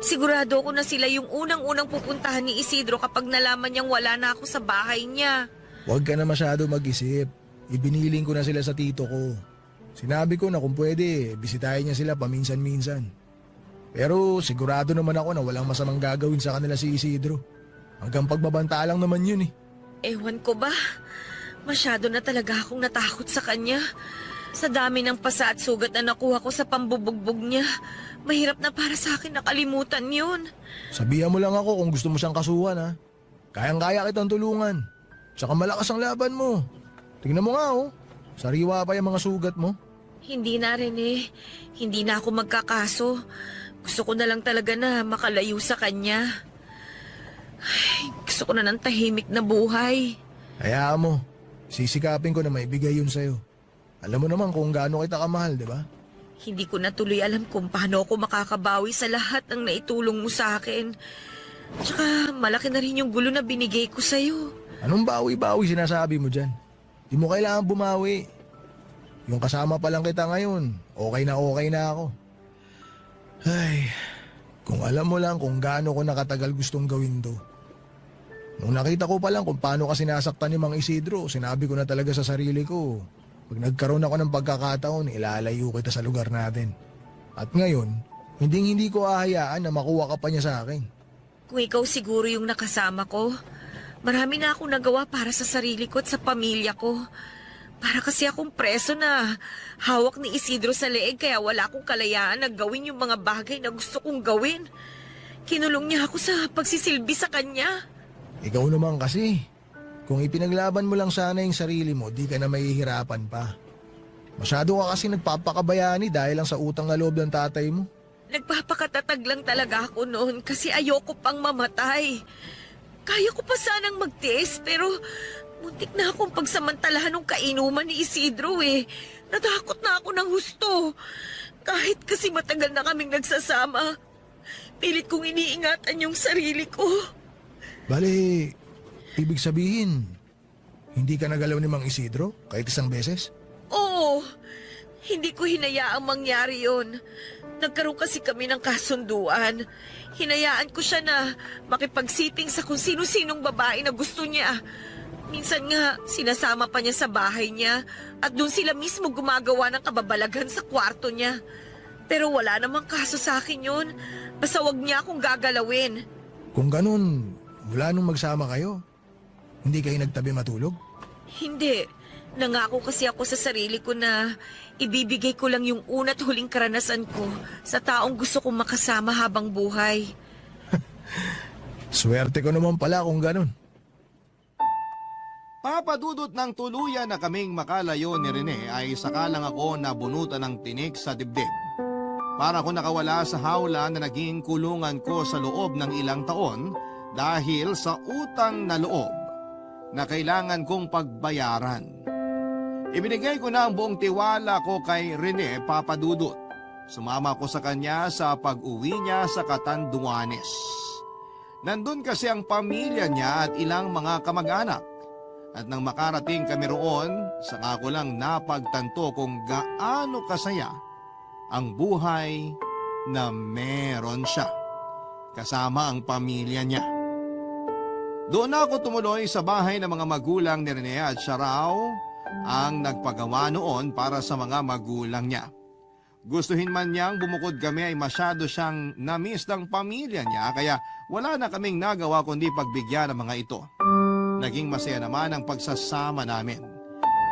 [SPEAKER 6] Sigurado ko na sila yung unang-unang pupuntahan ni Isidro kapag nalaman niyang wala na ako sa bahay niya.
[SPEAKER 7] Huwag ka na masyado mag-isip. Ibiniling ko na sila sa tito ko. Sinabi ko na kung pwede, bisitahin niya sila paminsan-minsan. Pero sigurado naman ako na walang masamang gagawin sa kanila si Isidro. Hanggang pagbabanta lang naman yun eh.
[SPEAKER 6] Ewan ko ba? Masyado na talaga akong natakot sa kanya. Sa dami ng pasa at sugat na nakuha ko sa pambubugbog niya, mahirap na para sa akin nakalimutan yun.
[SPEAKER 7] Sabihan mo lang ako kung gusto mo siyang kasuhan ha. Kayang-kaya kitang tulungan. Tsaka malakas ang laban mo. Tingnan mo nga oh. Sariwa pa yung mga sugat mo.
[SPEAKER 6] Hindi na rin eh. Hindi na ako magkakaso. Gusto ko na lang talaga na makalayo sa kanya. Ay, gusto ko na ng tahimik na buhay.
[SPEAKER 7] Hayaan mo. Sisikapin ko na maibigay yun sa'yo. Alam mo naman kung gaano kita kamahal, di ba?
[SPEAKER 6] Hindi ko na tuloy alam kung paano ako makakabawi sa lahat ng naitulong mo sa akin. Tsaka malaki na rin yung gulo na binigay ko sa'yo.
[SPEAKER 7] Anong bawi-bawi sinasabi mo dyan? Di mo kailangan bumawi. Yung kasama pa lang kita ngayon, okay na ako. Ay, kung alam mo lang kung gaano ko nakatagal gustong gawin to. Nung nakita ko pa lang kung paano ka sinasaktan ni Mang Isidro, sinabi ko na talaga sa sarili ko, pag nagkaroon ako ng pagkakataon, ilalayo kita sa lugar natin. At ngayon, hindi ko ahayaan na makuha ka pa niya sa akin.
[SPEAKER 6] Kung ikaw siguro yung nakasama ko, marami na akong nagawa para sa sarili ko at sa pamilya ko. Para kasi akong preso na hawak ni Isidro sa leeg kaya wala akong kalayaan na gawin yung mga bagay na gusto kong gawin. Kinulong niya ako sa pagsisilbi sa kanya.
[SPEAKER 7] Ikaw naman kasi. Kung ipinaglaban mo lang sana yung sarili mo, di ka na mahihirapan pa. Masyado ka kasi nagpapakabayani dahil lang sa utang na loob ng tatay mo.
[SPEAKER 6] Nagpapakatatag lang talaga ako noon kasi ayoko pang mamatay. Kaya ko pa sanang magtiis pero muntik na akong pagsamantalahan ng kainuman ni Isidro eh. Natakot na ako ng husto. Kahit kasi matagal na kaming nagsasama. Pilit kong iniingatan yung sarili ko.
[SPEAKER 7] Bale, ibig sabihin, hindi ka nagalaw ni Mang Isidro kahit isang beses?
[SPEAKER 6] Oo, hindi ko hinayaang mangyari yon. Nagkaroon kasi kami ng kasunduan. Hinayaan ko siya na makipagsiting sa kung sino-sinong babae na gusto niya. Minsan nga, sinasama pa niya sa bahay niya at doon sila mismo gumagawa ng kababalagan sa kwarto niya. Pero wala namang kaso sa akin yun. Basta wag niya akong gagalawin.
[SPEAKER 7] Kung ganun, mula nung magsama kayo, hindi kayo nagtabi matulog?
[SPEAKER 6] Hindi. Nangako kasi ako sa sarili ko na ibibigay ko lang yung una't huling karanasan ko sa taong gusto kong makasama habang buhay.
[SPEAKER 7] Swerte ko naman pala kung ganun.
[SPEAKER 1] Papadudot ng tuluyan na kaming makalayo ni Rene ay saka lang ako nabunutan ng tinik sa dibdib. Para ko nakawala sa hawla na naging kulungan ko sa loob ng ilang taon dahil sa utang na loob na kailangan kong pagbayaran. Ibinigay ko na ang buong tiwala ko kay Rene Papadudot. Sumama ko sa kanya sa pag-uwi niya sa Catanduanes. Nandun kasi ang pamilya niya at ilang mga kamag-anak. At nang makarating kami roon, saka ko lang napagtanto kung gaano kasaya ang buhay na meron siya kasama ang pamilya niya. Doon na ako tumuloy sa bahay ng mga magulang ni Rene at siya raw ang nagpagawa noon para sa mga magulang niya. Gustuhin man niyang bumukod kami ay masyado siyang na-miss ng pamilya niya kaya wala na kaming nagawa kundi pagbigyan ng mga ito. Naging masaya naman ang pagsasama namin.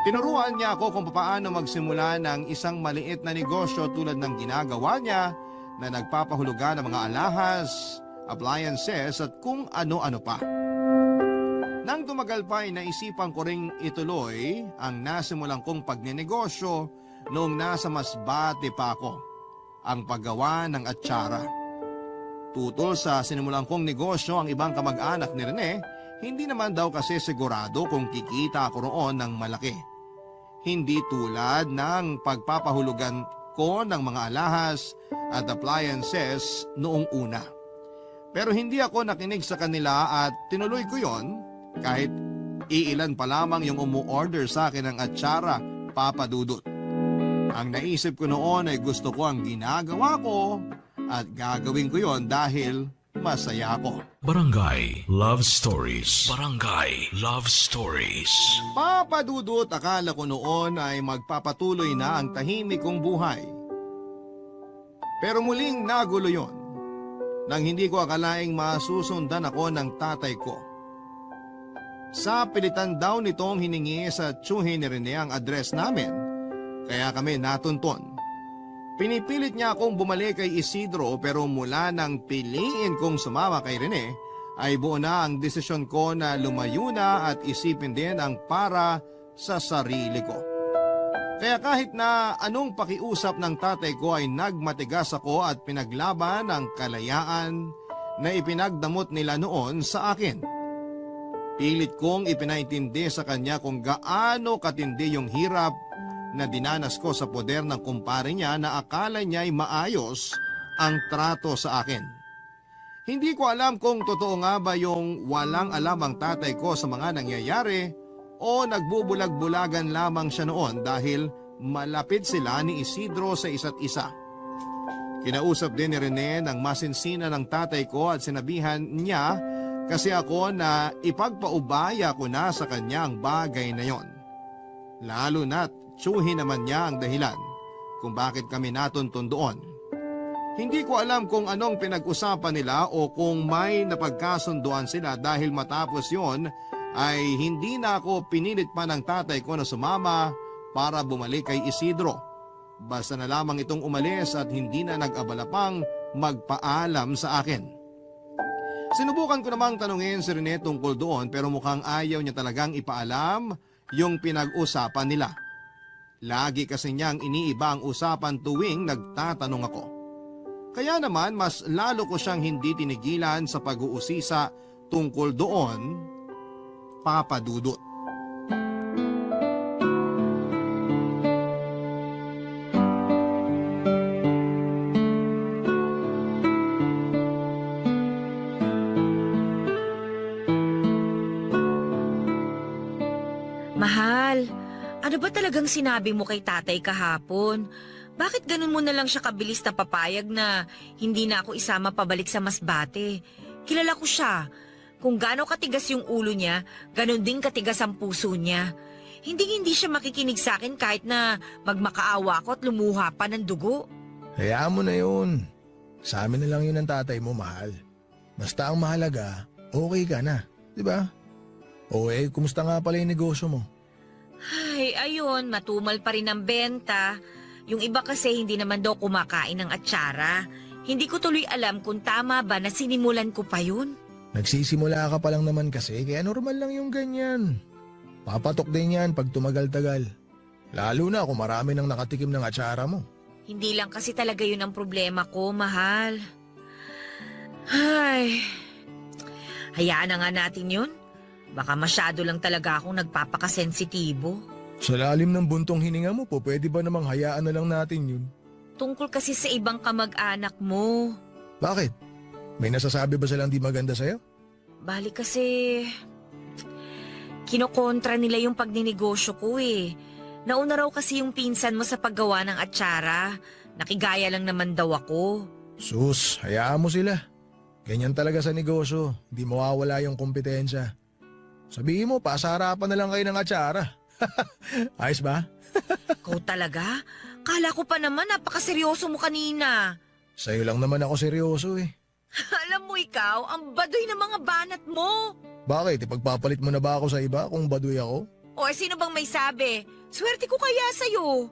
[SPEAKER 1] Tinuruan niya ako kung paano magsimula ng isang maliit na negosyo tulad ng ginagawa niya na nagpapahulugan ng mga alahas, appliances at kung ano-ano pa. Nang tumagal pa ay naisipan ko ring ituloy ang nasimulang kong pagnenegosyo noong nasa Masbate pa ako, ang paggawa ng atsara. Tutol sa sinimulang kong negosyo ang ibang kamag-anak ni Rene, hindi naman daw kasi sigurado kung kikita ako roon ng malaki. Hindi tulad ng pagpapahulugan ko ng mga alahas at appliances noong una. Pero hindi ako nakinig sa kanila at tinuloy ko yon kahit iilan pa lamang yung umu-order sa akin ng atsara, Papa Dudut. Ang naisip ko noon ay gusto ko ang ginagawa ko at gagawin ko yon dahil masaya ako.
[SPEAKER 4] Barangay Love Stories. Barangay Love Stories.
[SPEAKER 1] Papa Dudut, akala ko noon ay magpapatuloy na ang tahimik kong buhay. Pero muling nagulo yon nang hindi ko akalaing masusundan ako ng tatay ko. Sa pilitan daw nitong hiningi sa tsuhin ni Rene ang address namin, kaya kami natunton. Pinipilit niya akong bumalik kay Isidro pero mula nang piliin kong sumama kay Rene, ay buo na ang desisyon ko na lumayo na at isipin din ang para sa sarili ko. Kaya kahit na anong pakiusap ng tatay ko ay nagmatigas ako at pinaglaban ang kalayaan na ipinagdamot nila noon sa akin. Pilit kong ipinaintindi sa kanya kung gaano katindi yung hirap na dinanas ko sa poder ng kumpare niya na akala niya ay maayos ang trato sa akin. Hindi ko alam kung totoo nga ba yung walang alam ang tatay ko sa mga nangyayari o nagbubulag-bulagan lamang siya noon dahil malapit sila ni Isidro sa isa't isa. Kinausap din ni Rene ng masinsina ng tatay ko at sinabihan niya kasi ako na ipagpaubaya ko na sa kanya ang bagay na yon. Lalo na't tsuhin naman niya ang dahilan kung bakit kami natuntun doon. Hindi ko alam kung anong pinag-usapan nila o kung may napagkasunduan sila dahil matapos yon ay hindi na ako pinilit pa ng tatay ko na sumama para bumalik kay Isidro. Basta na lamang itong umalis at hindi na nag-abala pang magpaalam sa akin. Sinubukan ko namang tanungin si Rene tungkol doon pero mukhang ayaw niya talagang ipaalam yung pinag-usapan nila. Lagi kasi niyang iniiba ang usapan tuwing nagtatanong ako. Kaya naman mas lalo ko siyang hindi tinigilan sa pag-uusisa tungkol doon, Papa Dudut.
[SPEAKER 6] Mahal, ano ba talagang sinabi mo kay tatay kahapon? Bakit ganun mo na lang siya kabilis na papayag na hindi na ako isama pabalik sa Masbate? Kilala ko siya. Kung gaano katigas yung ulo niya, ganun din katigas ang puso niya. Hindi siya makikinig sa akin kahit na magmakaawa ako at lumuha pa ng dugo.
[SPEAKER 7] Hayaan mo na yun. Sa amin na lang yun ang tatay mo, mahal. Basta ang mahalaga, okay ka na. Diba? O kumusta nga pala yung negosyo mo?
[SPEAKER 6] Ay, ayun, matumal pa rin ang benta. Yung iba kasi hindi naman daw kumakain ng atsara. Hindi ko tuloy alam kung tama ba na sinimulan ko pa yun.
[SPEAKER 7] Nagsisimula ka pa lang naman kasi, kaya normal lang yung ganyan. Papatok din yan pag tumagal-tagal. Lalo na kung marami nang nakatikim ng atsara mo.
[SPEAKER 6] Hindi lang kasi talaga yun ang problema ko, mahal. Ay, hayaan na nga natin yun. Baka masyado lang talaga akong nagpapakasensitibo.
[SPEAKER 7] Sa lalim ng buntong hininga mo po, pwede ba namang hayaan na lang natin yun?
[SPEAKER 6] Tungkol kasi sa ibang kamag-anak mo.
[SPEAKER 7] Bakit? May nasasabi ba silang di maganda sa'yo?
[SPEAKER 6] Bali kasi, kinokontra nila yung pagninegosyo ko eh. Nauna raw kasi yung pinsan mo sa paggawa ng atsara. Nakigaya lang naman daw ako.
[SPEAKER 7] Sus, hayaan mo sila. Ganyan talaga sa negosyo, hindi mawawala yung kompetensya. Sabihin mo, pasaharapan na lang kayo ng atsara. Ayos ba?
[SPEAKER 6] Ikaw talaga? Kala ko pa naman napakaseryoso mo kanina.
[SPEAKER 7] Sa'yo lang naman ako seryoso eh.
[SPEAKER 6] Alam mo ikaw, ang baduy ng mga banat mo.
[SPEAKER 7] Bakit? Ipagpapalit mo na ba ako sa iba kung baduy ako?
[SPEAKER 6] O sino bang may sabi? Swerte ko kaya sa'yo.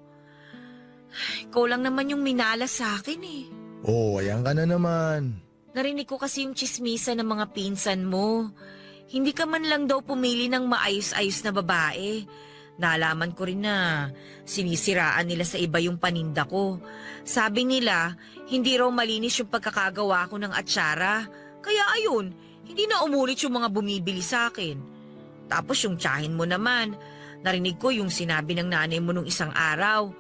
[SPEAKER 6] Ay, ikaw lang naman yung minalas sa akin eh.
[SPEAKER 7] Oo, ayan ka na naman.
[SPEAKER 6] Narinig ko kasi yung chismisa ng mga pinsan mo. Hindi ka man lang daw pumili ng maayos-ayos na babae. Nalaman ko rin na sinisiraan nila sa iba yung paninda ko. Sabi nila, hindi raw malinis yung pagkakagawa ko ng atsara. Kaya ayun, hindi na umulit yung mga bumibili sa akin. Tapos yung tiyahin mo naman, narinig ko yung sinabi ng nanay mo nung isang araw.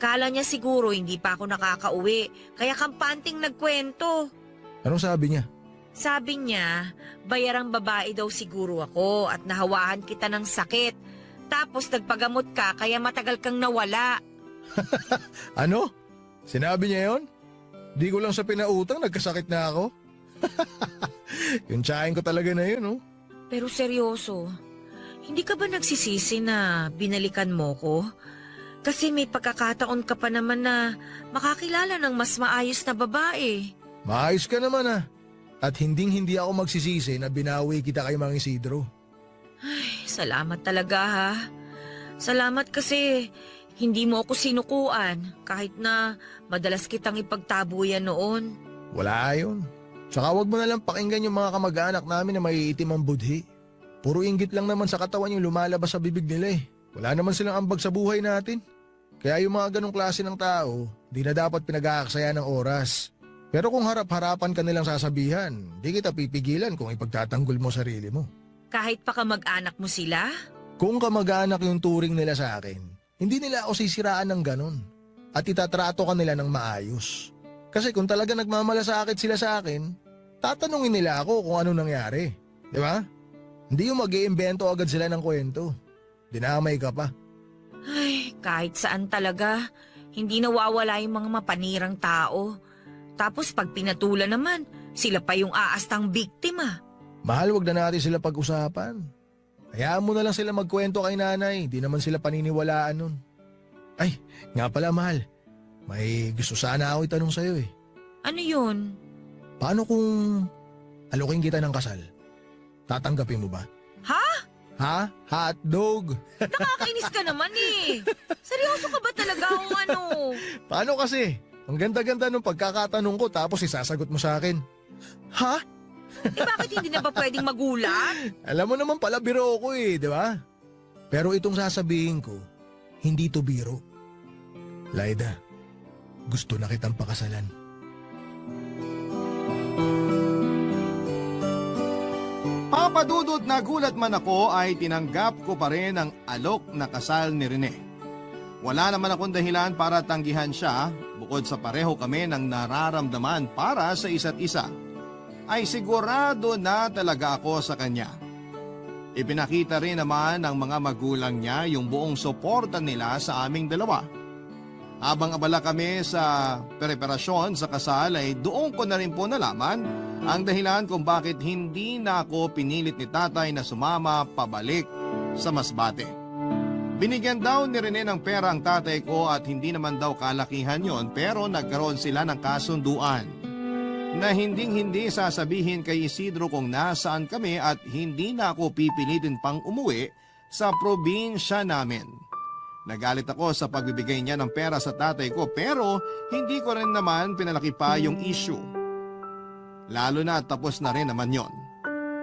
[SPEAKER 6] Kala niya siguro hindi pa ako nakakauwi, kaya kampanting nagkwento.
[SPEAKER 7] Anong sabi niya?
[SPEAKER 6] Sabi niya, bayarang babae daw siguro ako at nahawahan kita ng sakit. Tapos nagpagamot ka kaya matagal kang nawala.
[SPEAKER 7] Ano? Sinabi niya yon? Di ko lang sa pinautang, nagkasakit na ako. Yung tsahin ko talaga na yun, oh.
[SPEAKER 6] Pero seryoso, hindi ka ba nagsisisi na binalikan mo ko? Kasi may pagkakataon ka pa naman na makakilala ng mas maayos na babae.
[SPEAKER 7] Maayos ka naman ah. At hinding-hindi ako magsisisi na binawi kita kay Mang Isidro.
[SPEAKER 6] Salamat talaga ha. Salamat kasi hindi mo ako sinukuan kahit na madalas kitang ipagtabuyan noon.
[SPEAKER 7] Wala yun. Tsaka wag mo na lang pakinggan yung mga kamag-anak namin na maiitim ang budhi. Puro inggit lang naman sa katawan yung lumalabas sa bibig nila eh. Wala naman silang ambag sa buhay natin. Kaya yung mga ganong klase ng tao, di na dapat pinag-aaksaya ng oras. Pero kung harap-harapan ka nilang sasabihan, di kita pipigilan kung ipagtatanggol mo sarili mo.
[SPEAKER 6] Kahit pa kamag-anak mo sila?
[SPEAKER 7] Kung kamag-anak yung turing nila sa akin, hindi nila ako sisiraan ng ganon. At itatrato ka nila ng maayos. Kasi kung talaga nagmamalasakit sila sa akin, tatanungin nila ako kung ano nangyari. Di ba? Hindi yung mag-iimbento agad sila ng kwento. Dinamay ka pa.
[SPEAKER 6] Ay, kahit saan talaga, hindi nawawala yung mga mapanirang tao. Tapos pag pinatulan naman, sila pa yung aastang biktima.
[SPEAKER 7] Mahal, wag na natin sila pag-usapan. Hayaan mo na lang sila magkwento kay nanay. Di naman sila paniniwalaan nun. Ay, nga pala mahal. May gusto sana ako itanong sa'yo eh.
[SPEAKER 6] Ano yun?
[SPEAKER 7] Paano kung alokin kita ng kasal? Tatanggapin mo ba?
[SPEAKER 6] Ha?
[SPEAKER 7] Ha? Hotdog?
[SPEAKER 6] Nakakainis ka naman eh. Seryoso ka ba talaga o ano?
[SPEAKER 7] Paano kasi? Ang ganda-ganda nung pagkakatanong ko tapos isasagot mo sa akin. Ha?
[SPEAKER 6] Eh bakit hindi na ba pwedeng magulat?
[SPEAKER 7] Alam mo naman pala biro ko eh, di ba? Pero itong sasabihin ko, hindi to biro. Laida, gusto na kitang pakasalan.
[SPEAKER 1] Papadudot na gulat man ako ay tinanggap ko pa rin ang alok na kasal ni Rene. Wala naman akong dahilan para tanggihan siya bukod sa pareho kami ng nararamdaman para sa isa't isa. Ay sigurado na talaga ako sa kanya. Ipinakita rin naman ng mga magulang niya yung buong suporta nila sa aming dalawa. Habang abala kami sa preparasyon sa kasal ay doon ko na rin po nalaman ang dahilan kung bakit hindi na ako pinilit ni tatay na sumama pabalik sa Masbate. Binigyan daw ni Rene ng pera ang tatay ko at hindi naman daw kalakihan yon, pero nagkaroon sila ng kasunduan na hinding-hindi sasabihin kay Isidro kung nasaan kami at hindi na ako pipilitin pang umuwi sa probinsya namin. Nagalit ako sa pagbibigay niya ng pera sa tatay ko pero hindi ko rin naman pinalaki pa yung issue. Lalo na tapos na rin naman yon.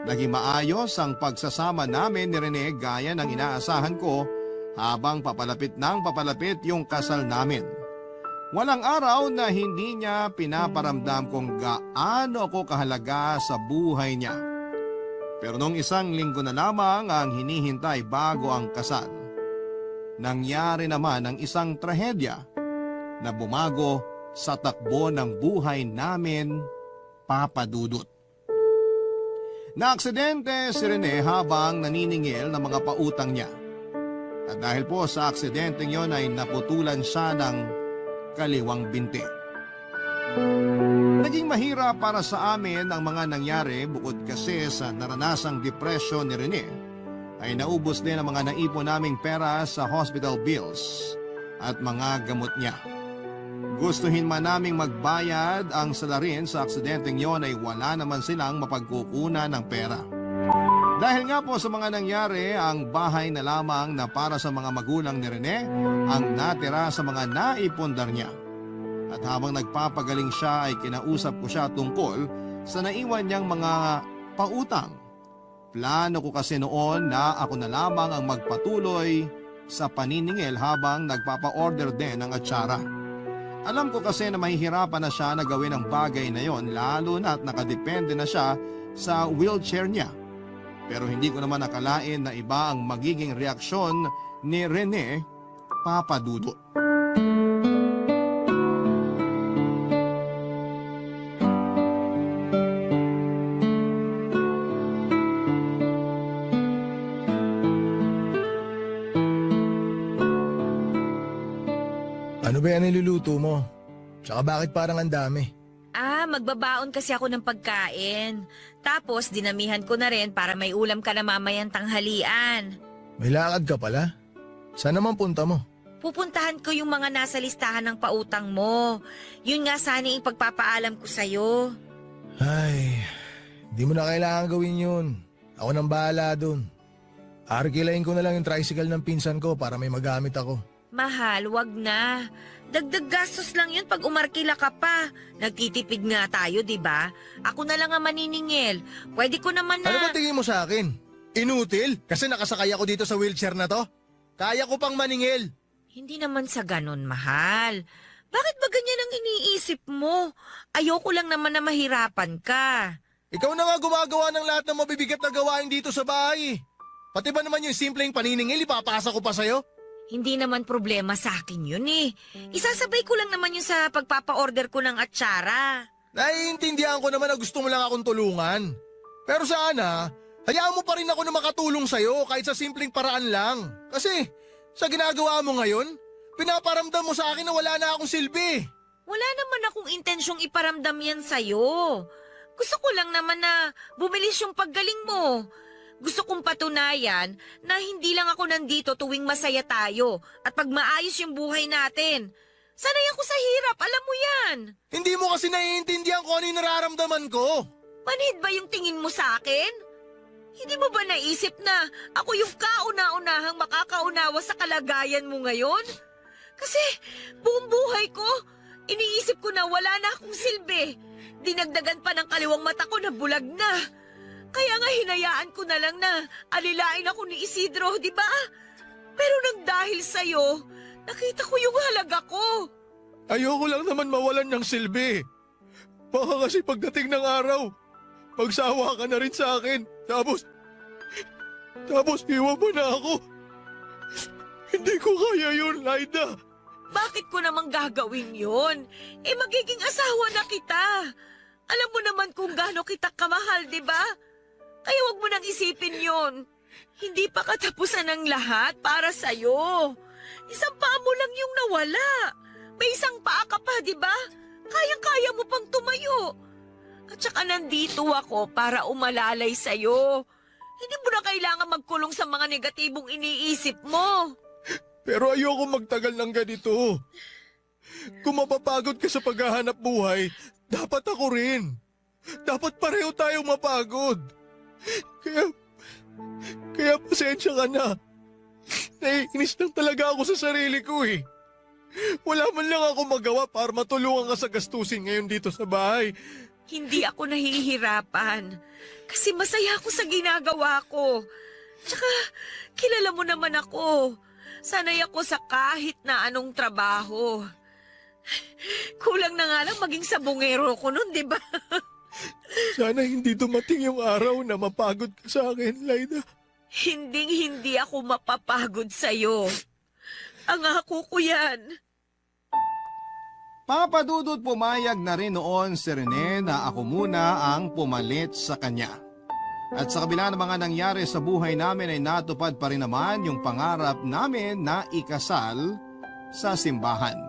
[SPEAKER 1] Naging maayos ang pagsasama namin ni Rene gaya ng inaasahan ko habang papalapit yung kasal namin. Walang araw na hindi niya pinaparamdam kung gaano ako kahalaga sa buhay niya. Pero nung isang linggo na lamang ang hinihintay bago ang kasal, nangyari naman ang isang trahedya na bumago sa takbo ng buhay namin, Papa Dudut. Naaksidente si Rene habang naniningil ng mga pautang niya. At dahil po sa aksidenteng yon ay naputulan siya ng kaliwang binti. Naging mahirap para sa amin ang mga nangyari bukod kasi sa naranasang depression ni Rene ay naubos din ang mga naipon naming pera sa hospital bills at mga gamot niya. Gustuhin man naming magbayad ang salarin sa aksidenteng yon ay wala naman silang mapagkukunan ng pera. Dahil nga po sa mga nangyari, ang bahay na lamang na para sa mga magulang ni Rene ang natira sa mga naipundar niya. At habang nagpapagaling siya ay kinausap ko siya tungkol sa naiwan niyang mga pautang. Plano ko kasi noon na ako na lamang ang magpatuloy sa paniningil habang nagpapa-order din ng atsara. Alam ko kasi na mahihirapan na siya na gawin ang bagay na yon lalo na at nakadepende na siya sa wheelchair niya. Pero hindi ko naman nakalain na iba ang magiging reaksyon ni Rene, Papa Dudut.
[SPEAKER 7] Ano ba yan niluluto mo? Tsaka bakit parang ang dami?
[SPEAKER 6] Magbabaon kasi ako ng pagkain. Tapos dinamihan ko na rin para may ulam ka na mamayang tanghalian.
[SPEAKER 7] May lakad ka pala? Saan naman punta mo?
[SPEAKER 6] Pupuntahan ko yung mga nasa listahan ng pautang mo. Yun nga sana yung pagpapaalam ko sa'yo.
[SPEAKER 7] Ay, di mo na kailangan gawin yun. Ako nang bahala dun. Arkilain ko na lang yung tricycle ng pinsan ko para may magamit ako.
[SPEAKER 6] Mahal, wag na. Dagdag gastos lang yun pag umarkila ka pa. Nagtitipid nga tayo, di ba? Ako na lang ang maniningil. Pwede ko naman na...
[SPEAKER 7] Ano ba tingin mo sa akin? Inutil? Kasi nakasakay ako dito sa wheelchair na to? Kaya ko pang maningil.
[SPEAKER 6] Hindi naman sa ganon, mahal. Bakit ba ganyan ang iniisip mo? Ayoko lang naman na mahirapan ka.
[SPEAKER 7] Ikaw na nga gumagawa ng lahat ng mabibigat na gawain dito sa bahay. Pati ba naman yung simpleng paniningil, ipapasa ko pa sa'yo?
[SPEAKER 6] Hindi naman problema sa akin yun eh. Isasabay ko lang naman yung sa pagpapa-order ko ng atsara.
[SPEAKER 7] Naiintindihan ko naman na gusto mo lang akong tulungan. Pero sana, hayaan mo pa rin ako na makatulong sa'yo kahit sa simpleng paraan lang. Kasi sa ginagawa mo ngayon, pinaparamdam mo sa akin na wala na akong silbi.
[SPEAKER 6] Wala naman akong intensyong iparamdam yan sa'yo. Gusto ko lang naman na bumilis yung paggaling mo. Gusto kong patunayan na hindi lang ako nandito tuwing masaya tayo at pag maayos yung buhay natin. Sanay ako sa hirap, alam mo yan.
[SPEAKER 7] Hindi mo kasi naiintindihan kung ano yung nararamdaman ko.
[SPEAKER 6] Manhid ba yung tingin mo sa akin? Hindi mo ba naisip na ako yung kauna-unahang makakaunawa sa kalagayan mo ngayon? Kasi buong buhay ko, iniisip ko na wala na akong silbi. Dinagdagan pa ng kaliwang mata ko na bulag na. Kaya nga hinayaan ko na lang na alilain ako ni Isidro, di ba? Pero nang dahil sa'yo, nakita ko yung halaga ko.
[SPEAKER 7] Ayoko lang naman mawalan ng silbi. Baka kasi pagdating ng araw, magsawa ka na rin sa akin. Tapos iwan mo na ako. Hindi ko kaya yun, Laida.
[SPEAKER 6] Bakit ko namang gagawin yun? Magiging asawa na kita. Alam mo naman kung gaano kita kamahal, di ba? Kaya wag mo nang isipin yon. Hindi pa katapusan ng lahat para sa'yo. Isang paa mo lang yung nawala. May isang paa ka pa, di ba? Kayang-kaya mo pang tumayo. At saka nandito ako para umalalay sa'yo. Hindi mo na kailangan magkulong sa mga negatibong iniisip mo.
[SPEAKER 7] Pero ayoko magtagal ng ganito. Kung mapapagod ka sa paghahanap buhay, dapat ako rin. Dapat pareho tayong mapagod. Kaya pasensya ka na. Naiinis lang talaga ako sa sarili ko eh. Wala man lang ako magawa para matulungan ka sa gastusin ngayon dito sa bahay.
[SPEAKER 6] Hindi ako nahihirapan. Kasi masaya ako sa ginagawa ko. Tsaka, kilala mo naman ako. Sanay ako sa kahit na anong trabaho. Kulang na nga lang maging sabungero ko nun, di ba?
[SPEAKER 7] Sana hindi dumating yung araw na mapagod ka sa akin, Laida.
[SPEAKER 6] Hinding-hindi ako mapapagod sa'yo. Ang ako ko yan.
[SPEAKER 1] Papa Dudut, pumayag na rin noon si Rene na ako muna ang pumalit sa kanya. At sa kabila ng mga nangyari sa buhay namin ay natupad pa rin naman yung pangarap namin na ikasal sa simbahan.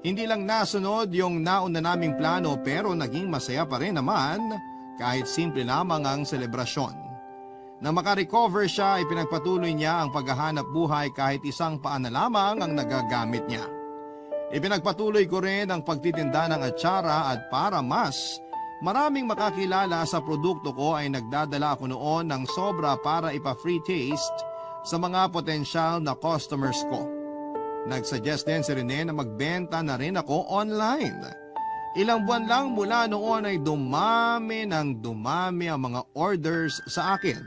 [SPEAKER 1] Hindi lang nasunod yung nauna naming plano pero naging masaya pa rin naman kahit simple lamang ang selebrasyon. Nang makarecover siya ay pinagpatuloy niya ang paghahanap buhay kahit isang paa na lamang ang nagagamit niya. Ipinagpatuloy ko rin ang pagtitinda ng atsara at para mas maraming makakilala sa produkto ko ay nagdadala ako noon ng sobra para ipa-free taste sa mga potensyal na customers ko. Nagsuggest din si Rene na magbenta na rin ako online. Ilang buwan lang mula noon ay dumami ang mga orders sa akin.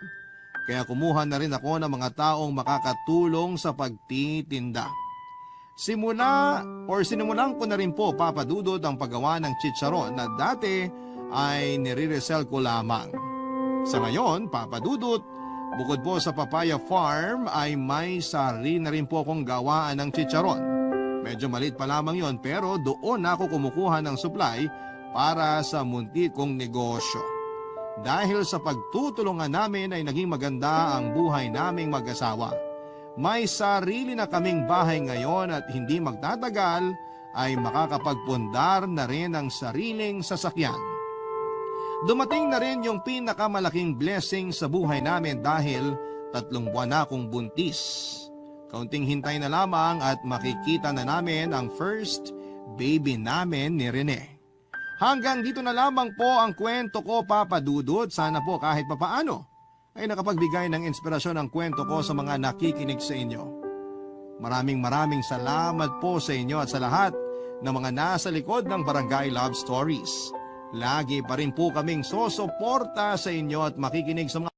[SPEAKER 1] Kaya kumuha na rin ako ng mga taong makakatulong sa pagtitinda. Sinimulan ko na rin po, Papa Dudut, ang paggawa ng chicharon na dati ay nire-resell ko lamang. Sa ngayon, Papa Dudut, bukod po sa Papaya Farm ay may sarili na rin po akong gawaan ng chicharon. Medyo maliit pa lamang yon pero doon ako kumukuha ng supply para sa munti kong negosyo. Dahil sa pagtutulungan namin ay naging maganda ang buhay naming mag-asawa. May sarili na kaming bahay ngayon at hindi magtatagal ay makakapagpundar na rin ang sariling sasakyan. Dumating na rin yung pinakamalaking blessing sa buhay namin dahil 3 buwan na akong buntis. Kaunting hintay na lamang at makikita na namin ang first baby namin ni Rene. Hanggang dito na lamang po ang kwento ko, Papa Dudut. Sana po kahit papaano ay nakapagbigay ng inspirasyon ang kwento ko sa mga nakikinig sa inyo. Maraming salamat po sa inyo at sa lahat ng mga nasa likod ng Barangay Love Stories. Lagi pa rin po kaming sosuporta sa inyo at makikinig sa mga